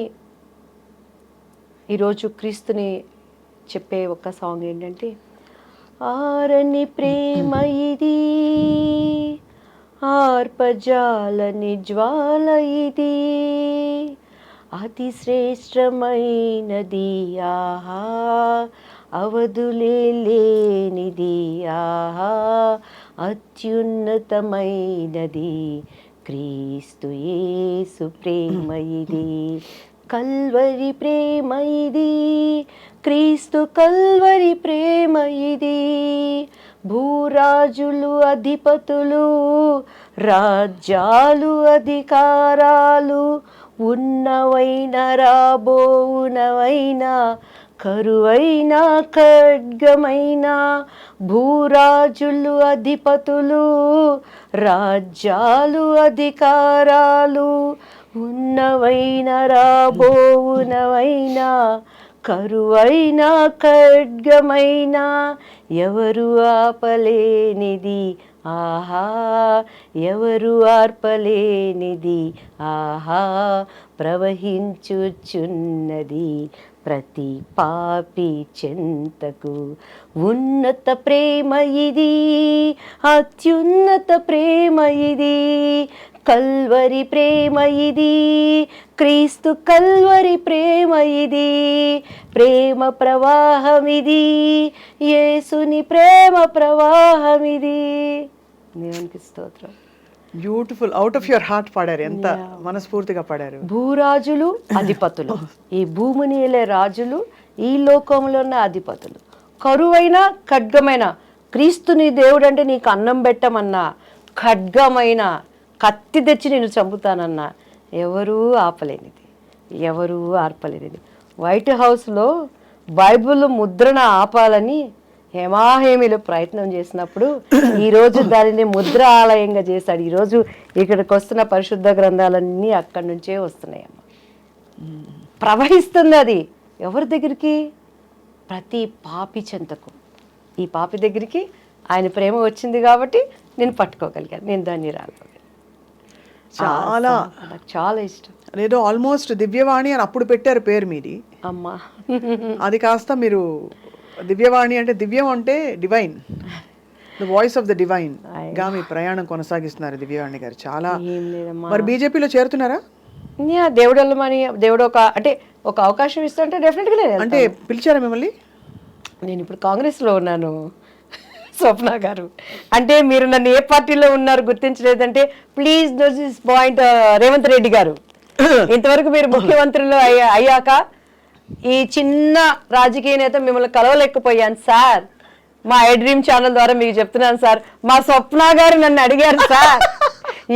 ఈరోజు క్రీస్తుని చెప్పే ఒక సాంగ్ ఏంటంటే, ఆరని ప్రేమ ఇది, ఆర్పజాలని జ్వాల ఇది, అతి శ్రేష్టమైనది ఆహా, అవధులే లేనిది ఆహా, అత్యున్నతమైనది క్రీస్తు యేసు ప్రేమ ఇది, కల్వరి ప్రేమ ఇది, క్రీస్తు కల్వరి ప్రేమ ఇది, భూరాజులు అధిపతులు రాజ్యాలు అధికారాలు ఉన్నవైన రాబోవునవైనా కరువైన ఖడ్గమైన, భూరాజులు అధిపతులు రాజ్యాలు అధికారాలు ఉన్నవైన రాబోవునవైనా కరువైన ఖడ్గమైన, ఎవరు ఆపలేనిది ఆహా, ఎవరు ఆర్పలేనిది ఆహా, ప్రవహించుచున్నది ప్రతి పాపి చెంతకు, ఉన్నత ప్రేమ ఇది, అత్యున్నత ప్రేమ ఇది, కల్వరి ప్రేమ ఇది, క్రీస్తు కల్వరి ప్రేమ ఇది, ప్రేమ ప్రవాహం ఇది, యేసుని ప్రేమ ప్రవాహం ఇది. దేవునికి స్తోత్రం. Beautiful, out of your heart పాడారు, ఎంత మనస్ఫూర్తిగా పాడారు. భూరాజులు అధిపతులు, ఈ భూమిని ఏలే రాజులు, ఈ లోకంలో ఉన్న అధిపతులు, కరువైన ఖడ్గమైన, క్రీస్తుని దేవుడు అంటే నీకు అన్నం పెట్టమన్నా, ఖడ్గమైన కత్తి తెచ్చి నేను చంపుతానన్నా ఎవరూ ఆపలేనిది, ఎవరూ ఆర్పలేనిది. వైట్ హౌస్లో బైబిల్ ముద్రణ ఆపాలని హేమాహేమిలో ప్రయత్నం చేసినప్పుడు ఈరోజు దానిని ముద్ర ఆలయంగా చేశాడు. ఈరోజు ఇక్కడికి వస్తున్న పరిశుద్ధ గ్రంథాలన్నీ అక్కడి నుంచే వస్తున్నాయమ్మ. ప్రవహిస్తుంది అది ఎవరి దగ్గరికి? ప్రతి పాపి చెంతకు. ఈ పాపి దగ్గరికి ఆయన ప్రేమ వచ్చింది కాబట్టి నేను పట్టుకోగలిగాను, నేను దాన్ని రాగలిగాను. చాలా నాకు చాలా ఇష్టం. ఏదో ఆల్మోస్ట్ దివ్యవాణి అని అప్పుడు పెట్టారు పేరు మీది, అమ్మా. అది కాస్త మీరు దివ్యవాణి అంటే, దివ్యం అంటే divine, the voice of the divine గా మీ ప్రయాణం కొనసాగిస్తున్నారు దివ్యవాణి గారు. చాలా. ఏం లేదమ్మా. మరి బీజేపీలో చేరుతున్నారా? దేవుడు వెళ్ళమని, దేవుడు ఒక అవకాశం ఇస్తుంటే డెఫినెట్గా లేదు. అంటే పిలిచారా మిమ్మల్ని? నేను ఇప్పుడు కాంగ్రెస్లో ఉన్నాను స్వప్న గారు. అంటే మీరు నన్ను ఏ పార్టీలో ఉన్నారు గుర్తించలేదంటే please know this point. Revanth Reddy గారు, ఇంతవరకు మీరు ముఖ్యమంత్రులు అయ్యాక ఈ చిన్న రాజకీయ నేత మిమ్మల్ని కలవలేకపోయాను సార్. మా ఐ డ్రీమ్ ఛానల్ ద్వారా మీకు చెప్తున్నాను సార్, మా స్వప్న గారు నన్ను అడిగారు సార్.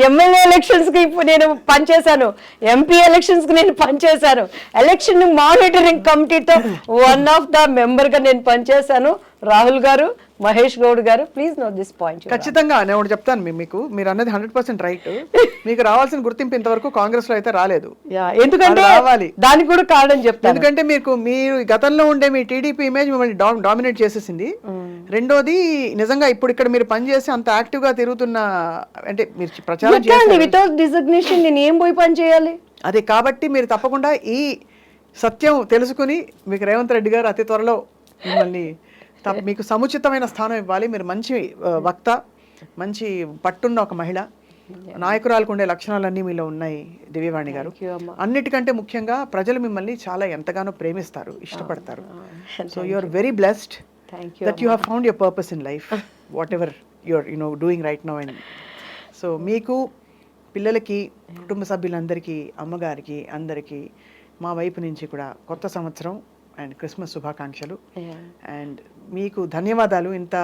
ఎమ్మెల్యే ఎలక్షన్స్కి నేను పనిచేశాను, ఎంపీ ఎలక్షన్స్కి నేను పనిచేశాను, ఎలక్షన్ మానిటరింగ్ కమిటీతో వన్ ఆఫ్ ద మెంబర్గా నేను పనిచేశాను. రాహుల్ గారు, మహేష్ గౌడ్ గారు, ప్లీజ్ నోట్ దిస్ పాయింట్. ఖచ్చితంగా నేను ఒకటి చెప్తాను మీకు, మీరు అన్నది 100% రైట్. మీకు రావాల్సిన గుర్తింపు ఇంతవరకు కాంగ్రెస్ లో అయితే రాలేదు. ఎందుకంటే రావాలి, దానికి కూడా కారణం చెప్తాను. ఎందుకంటే మీరు గతంలో ఉండే మీ టీడీపీ ఇమేజ్ మిమ్మల్ని డామినేట్ చేసేసింది. రెండోది, నిజంగా ఇప్పుడు ఇక్కడ మీరు పనిచేసి అంత యాక్టివ్ గా తిరుగుతున్న, అంటే మీరు ప్రచారం చేయాలి వితౌట్ డిజిగ్నేషన్ నేను ఏం పోయి పని చేయాలి? అదే కాబట్టి మీరు తప్పకుండా ఈ సత్యం తెలుసుకుని మీకు రేవంత్ రెడ్డి గారు అతి త్వరలో మిమ్మల్ని మీకు సముచితమైన స్థానం ఇవ్వాలి. మీరు మంచి వక్త, మంచి పట్టున్న ఒక మహిళ, నాయకురాలకు ఉండే లక్షణాలన్నీ మీలో ఉన్నాయి దివ్యవాణి గారు. అన్నిటికంటే ముఖ్యంగా ప్రజలు మిమ్మల్ని చాలా ఎంతగానో ప్రేమిస్తారు, ఇష్టపడతారు. So you are very blessed that you have found your purpose in life, whatever your doing right now. And so మీకు, పిల్లలకి, కుటుంబ సభ్యులందరికీ, అమ్మగారికి, అందరికీ మా వైపు నుంచి కూడా కొత్త సంవత్సరం అండ్ క్రిస్మస్ శుభాకాంక్షలు. అండ్ మీకు ధన్యవాదాలు, ఇంత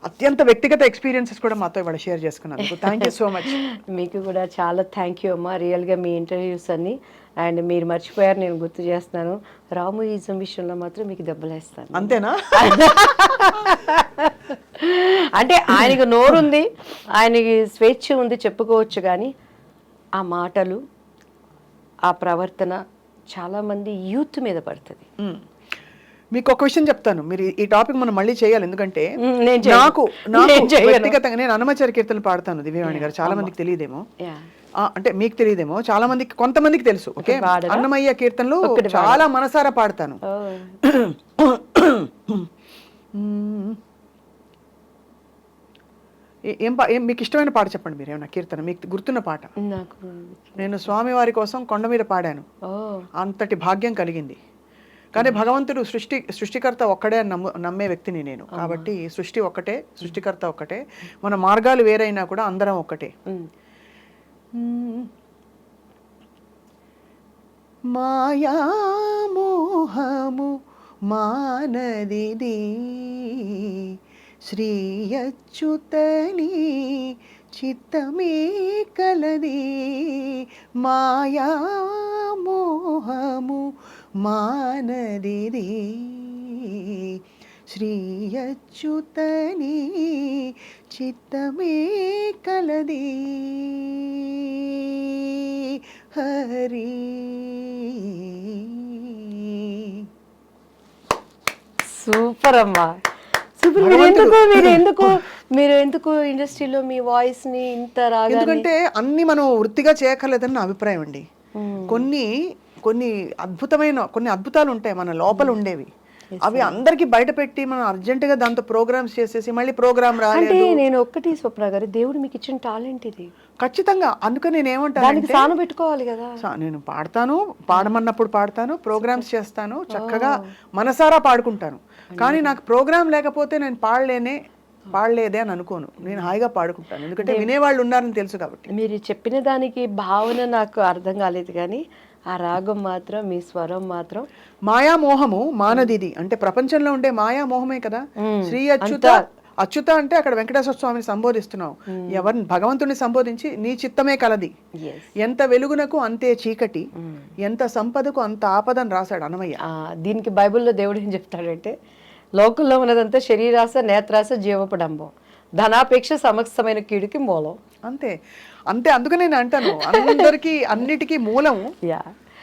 అత్యంత వ్యక్తిగత ఎక్స్పీరియన్సెస్ కూడా మాతో ఇవాళ షేర్ చేసుకున్నందుకు. Thank you so much. మీకు కూడా చాలా థ్యాంక్ యూ అమ్మా. రియల్గా మీ ఇంటర్వ్యూస్ అన్ని అండ్ మీరు మర్చిపోయారు, నేను గుర్తు చేస్తున్నాను, రాముయిజం విషయంలో మాత్రం మీకు దెబ్బలేస్తాను. అంతేనా? అంటే ఆయనకు నోరుంది, ఆయనకి స్వేచ్ఛ ఉంది, చెప్పుకోవచ్చు. కానీ ఆ మాటలు, ఆ ప్రవర్తన చాలామంది యూత్ మీద పడుతుంది. మీకు ఒక విషయం చెప్తాను, మీరు ఈ టాపిక్ మనం మళ్ళీ చేయాలి. ఎందుకంటే నాకు వ్యక్తిగతంగా నేను అన్నమాచార్య కీర్తనలు పాడతాను దివ్యవాణి గారు. చాలా మందికి తెలియదేమో, అంటే మీకు తెలియదేమో, చాలా మందికి, కొంతమందికి తెలుసు. ఓకే, అన్నమయ్య కీర్తనలు చాలా మనసారా పాడతాను. ఏం మీకు ఇష్టమైన పాట చెప్పండి, మీరు ఏమన్నా కీర్తన మీకు గుర్తున్న పాట. నేను స్వామివారి కోసం కొండ మీద పాడాను, అంతటి భాగ్యం కలిగింది. కానీ భగవంతుడు సృష్టికర్త ఒక్కడే అని నమ్మే వ్యక్తిని నేను. కాబట్టి సృష్టి ఒక్కటే, సృష్టికర్త ఒక్కటే, మన మార్గాలు వేరైనా కూడా అందరం ఒక్కటే. మాయా మోహము మానదిది శ్రీ అచ్యుతని చిత్తమే కలది. మాయా మోహము మానదిది శ్రీ అచ్యుతని చిత్తమే కలది. హరి సూపర్ అమ్మా, సూపర్. మీరు ఎందుకు ఇండస్ట్రీలో మీ వాయిస్ ని ఇంత రాగా? ఎందుకంటే అన్ని మనం వృత్తిగా చేయక్కర్లేదని నా అభిప్రాయం అండి. కొన్ని అద్భుతాలు ఉంటాయి మన లోపల ఉండేవి, అవి అందరికి బయట పెట్టి మనం అర్జెంటుగా దాంతో ప్రోగ్రామ్స్ చేసేసి మళ్ళీ ప్రోగ్రామ్ రాలేదు. నేను ఒక్కటి స్వప్న గారు, దేవుడు మీకు ఇచ్చిన టాలెంట్ ఇది ఖచ్చితంగా. అందుకని నేను ఏమంటాను, సాను పెట్టుకోవాలి కదా. నేను పాడతాను, పాడమన్నప్పుడు పాడతాను, ప్రోగ్రామ్స్ చేస్తాను, చక్కగా మనసారా పాడుకుంటాను. కానీ నాకు ప్రోగ్రామ్ లేకపోతే నేను పాడలేనే పాడలేదే అని అనుకోను, నేను హాయిగా పాడుకుంటాను, ఎందుకంటే వినేవాళ్ళు ఉన్నారని తెలుసు కాబట్టి. మీరు చెప్పిన దానికి భావన నాకు అర్థం కాలేదు కానీ ఆ రాగం మాత్రం, మీ స్వరం మాత్రం మాయామోహము మానదిది అంటే ప్రపంచంలో ఉండే మాయామోహమే కదా. శ్రీ అచ్యుత, అచ్యుత అంటే అక్కడ వెంకటేశ్వర స్వామిని సంబోధిస్తున్నావు, ఎవరిని భగవంతుని సంబోధించి నీ చిత్తమే కలది, ఎంత వెలుగునకు అంతే చీకటి, ఎంత సంపదకు అంత ఆపదని రాశాడు అన్నమయ్య. దీనికి బైబిల్లో దేవుడు ఏం చెప్తాడంటే, లోకంలో ఉన్నదంతా శరీరాస, నేత్రాస, జీవపడంబం, ధనాపేక్ష సమస్తమైన కీడుకి మూలం. అంతే అంతే, అందుకనే నేను అంటాను అందరికి అన్నిటికీ మూలము.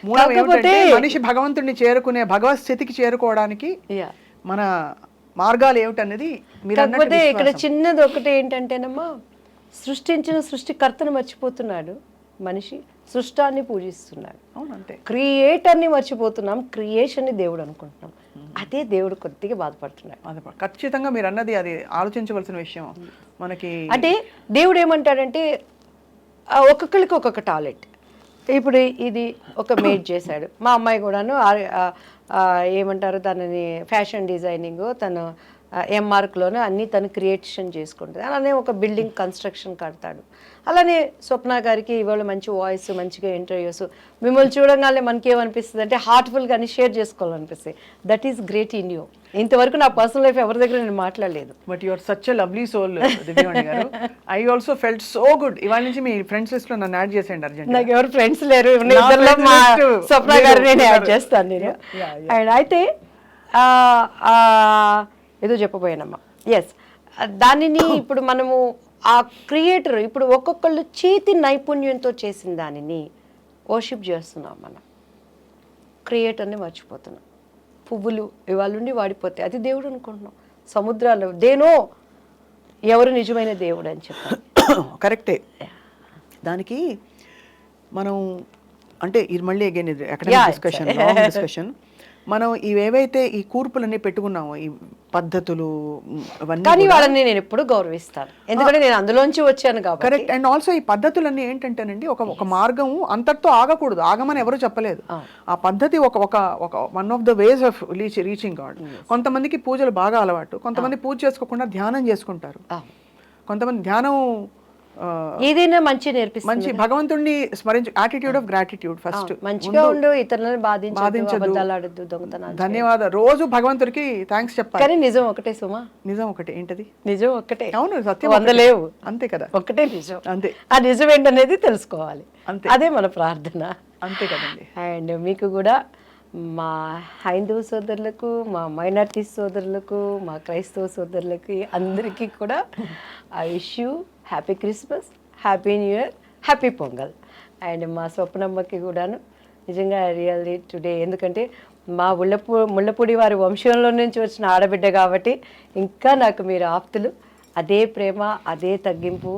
మూలం కాకపోతే ఏమిటంటే మనిషి భగవంతుడిని చేరుకునే భగవత్ స్థితికి చేరుకోవడానికి మన మార్గాలు ఏమిటనేది మీరు అన్నట్టు కాకపోతే ఇక్కడ విశ్వాసం. చిన్నది ఒకటి ఏంటంటేనమ్మా, సృష్టించిన సృష్టికర్తను మర్చిపోతున్నాడు మనిషి, సృష్టాన్ని పూజిస్తున్నాడు. అవును అంతే. క్రియేటర్ని మర్చిపోతున్నాం, క్రియేషన్ని దేవుడు అనుకుంటున్నాం. అదే దేవుడు కొద్దిగా బాధపడుతున్నాడు. ఖచ్చితంగా మీరు అన్నది అది ఆలోచించవలసిన విషయం. మనకి అంటే దేవుడు ఏమంటాడంటే ఒక్కొక్కరికి ఒక్కొక్క టాలెంట్. ఇప్పుడు ఇది ఒక మేడ్ చేశాడు, మా అమ్మాయి కూడాను ఏమంటారు దానిని ఫ్యాషన్ డిజైనింగ్, తను ఎంఆర్క్లోనే అన్నీ తను క్రియేషన్ చేసుకుంటుంది. అలానే ఒక బిల్డింగ్ కన్స్ట్రక్షన్ కడతాడు. అలానే స్వప్న గారికి ఇవాళ మంచి వాయిస్, మంచిగా ఇంటర్వ్యూస్, మిమ్మల్ని చూడగానే మనకి ఏమనిపిస్తుంది అంటే హార్ట్ఫుల్గా అన్ని షేర్ చేసుకోవాలనిపిస్తుంది. That is great in you. ఇంతవరకు నా పర్సనల్ లైఫ్ ఎవరి దగ్గర నేను మాట్లాడలేదు. But you are such a lovely soul Divyavani గారు. I also felt so good. ఇవాళ నుంచి మీ ఫ్రెండ్స్ లిస్ట్ లో నన్ను యాడ్ చేసేయండి అర్జెంట్. నాకు ఎవరు ఫ్రెండ్స్ లేరు, మా స్వప్న గారు నేను యాడ్ చేస్తాను నేను. అండ్ అయితే ఏదో చెప్పబోయానమ్మా. ఎస్, దానిని ఇప్పుడు మనము ఆ క్రియేటర్ ఇప్పుడు ఒక్కొక్కళ్ళు చేతి నైపుణ్యంతో చేసిన దానిని వర్షిప్ చేస్తున్నాం, మనం క్రియేటర్ని మర్చిపోతున్నాం. పువ్వులు ఇవాళ నుండి వాడిపోతాయి, అది దేవుడు అనుకుంటున్నాం. సముద్రాలు దేనో ఎవరు నిజమైన దేవుడు అని చెప్పారు. కరెక్టే. దానికి మనం అంటే ఇది మళ్ళీ అగైన్ ఇది అకాడమిక్ డిస్కషన్, లాంగ్ డిస్కషన్. మనం ఇవేవైతే ఈ కూర్పులన్నీ పెట్టుకున్నామో ఈ పద్ధతులు అవన్నీ, కానీ వాళ్ళని నేను ఎప్పుడు గౌరవిస్తాను, ఎందుకంటే నేను అందులోంచి వచ్చాను కాబట్టి. కరెక్ట్. అండ్ ఆల్సో ఈ పద్ధతులన్నీ ఏంటంటేనండి ఒక మార్గం అంతటితో ఆగకూడదు, ఆగమని ఎవరు చెప్పలేదు. ఆ పద్ధతి ఒక one of the ways of reaching God. కొంతమందికి పూజలు బాగా అలవాటు, కొంతమంది పూజ చేసుకోకుండా ధ్యానం చేసుకుంటారు, కొంతమంది ధ్యానం ఏదైనా మంచి నేర్పిస్తుంది. మంచి భగవంతుడిని స్మరించు, యాటిట్యూడ్ ఆఫ్ గ్రాటిట్యూడ్ ఫస్ట్. మంచిగా ఉండు, ఇతరులను బాధించదు, దొంగతనాలు. ధన్యవాదాలు, రోజు భగవంతుడికి థ్యాంక్స్ చెప్పాలి. కానీ నిజం ఒకటే సుమా, నిజం ఒకటే. ఏంటది? నిజం ఒకటే. అవును, సత్యం వందలేవు. అంతే కదా, ఒకటే నిజం. అంతే. ఆ నిజం ఏంటనేది తెలుసుకోవాలి, అంతే. అదే మన ప్రార్థన. అంతే కదండి. అండ్ మీకు కూడా, మా హైందవ సోదరులకు, మా మైనారిటీ సోదరులకు, మా క్రైస్తవ సోదరులకి అందరికీ కూడా I wish you happy Christmas, happy new year, happy pongal. And మా స్వప్నమ్మకి కూడాను నిజంగా రియల్లీ టుడే, ఎందుకంటే మా ముళ్ళపూడి వారి వంశంలో నుంచి వచ్చిన ఆడబిడ్డ కాబట్టి ఇంకా నాకు మీరు ఆప్తులు. అదే ప్రేమ, అదే తగ్గింపు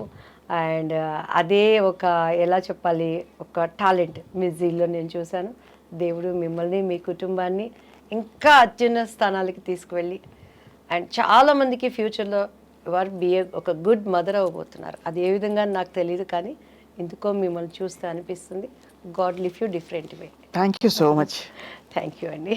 అండ్ అదే ఒక ఎలా చెప్పాలి, ఒక టాలెంట్ మీ జీల్లో నేను చూశాను. దేవుడు మిమ్మల్ని, మీ కుటుంబాన్ని ఇంకా అత్యున్నత స్థానాలకి తీసుకువెళ్ళి అండ్ చాలామందికి ఫ్యూచర్లో వారు ఒక గుడ్ మదర్ అవ్వబోతున్నారు. అది ఏ విధంగా నాకు తెలియదు, కానీ ఎందుకో మిమ్మల్ని చూస్తే అనిపిస్తుంది. God live you different way. Thank you so much. Thank you అండి.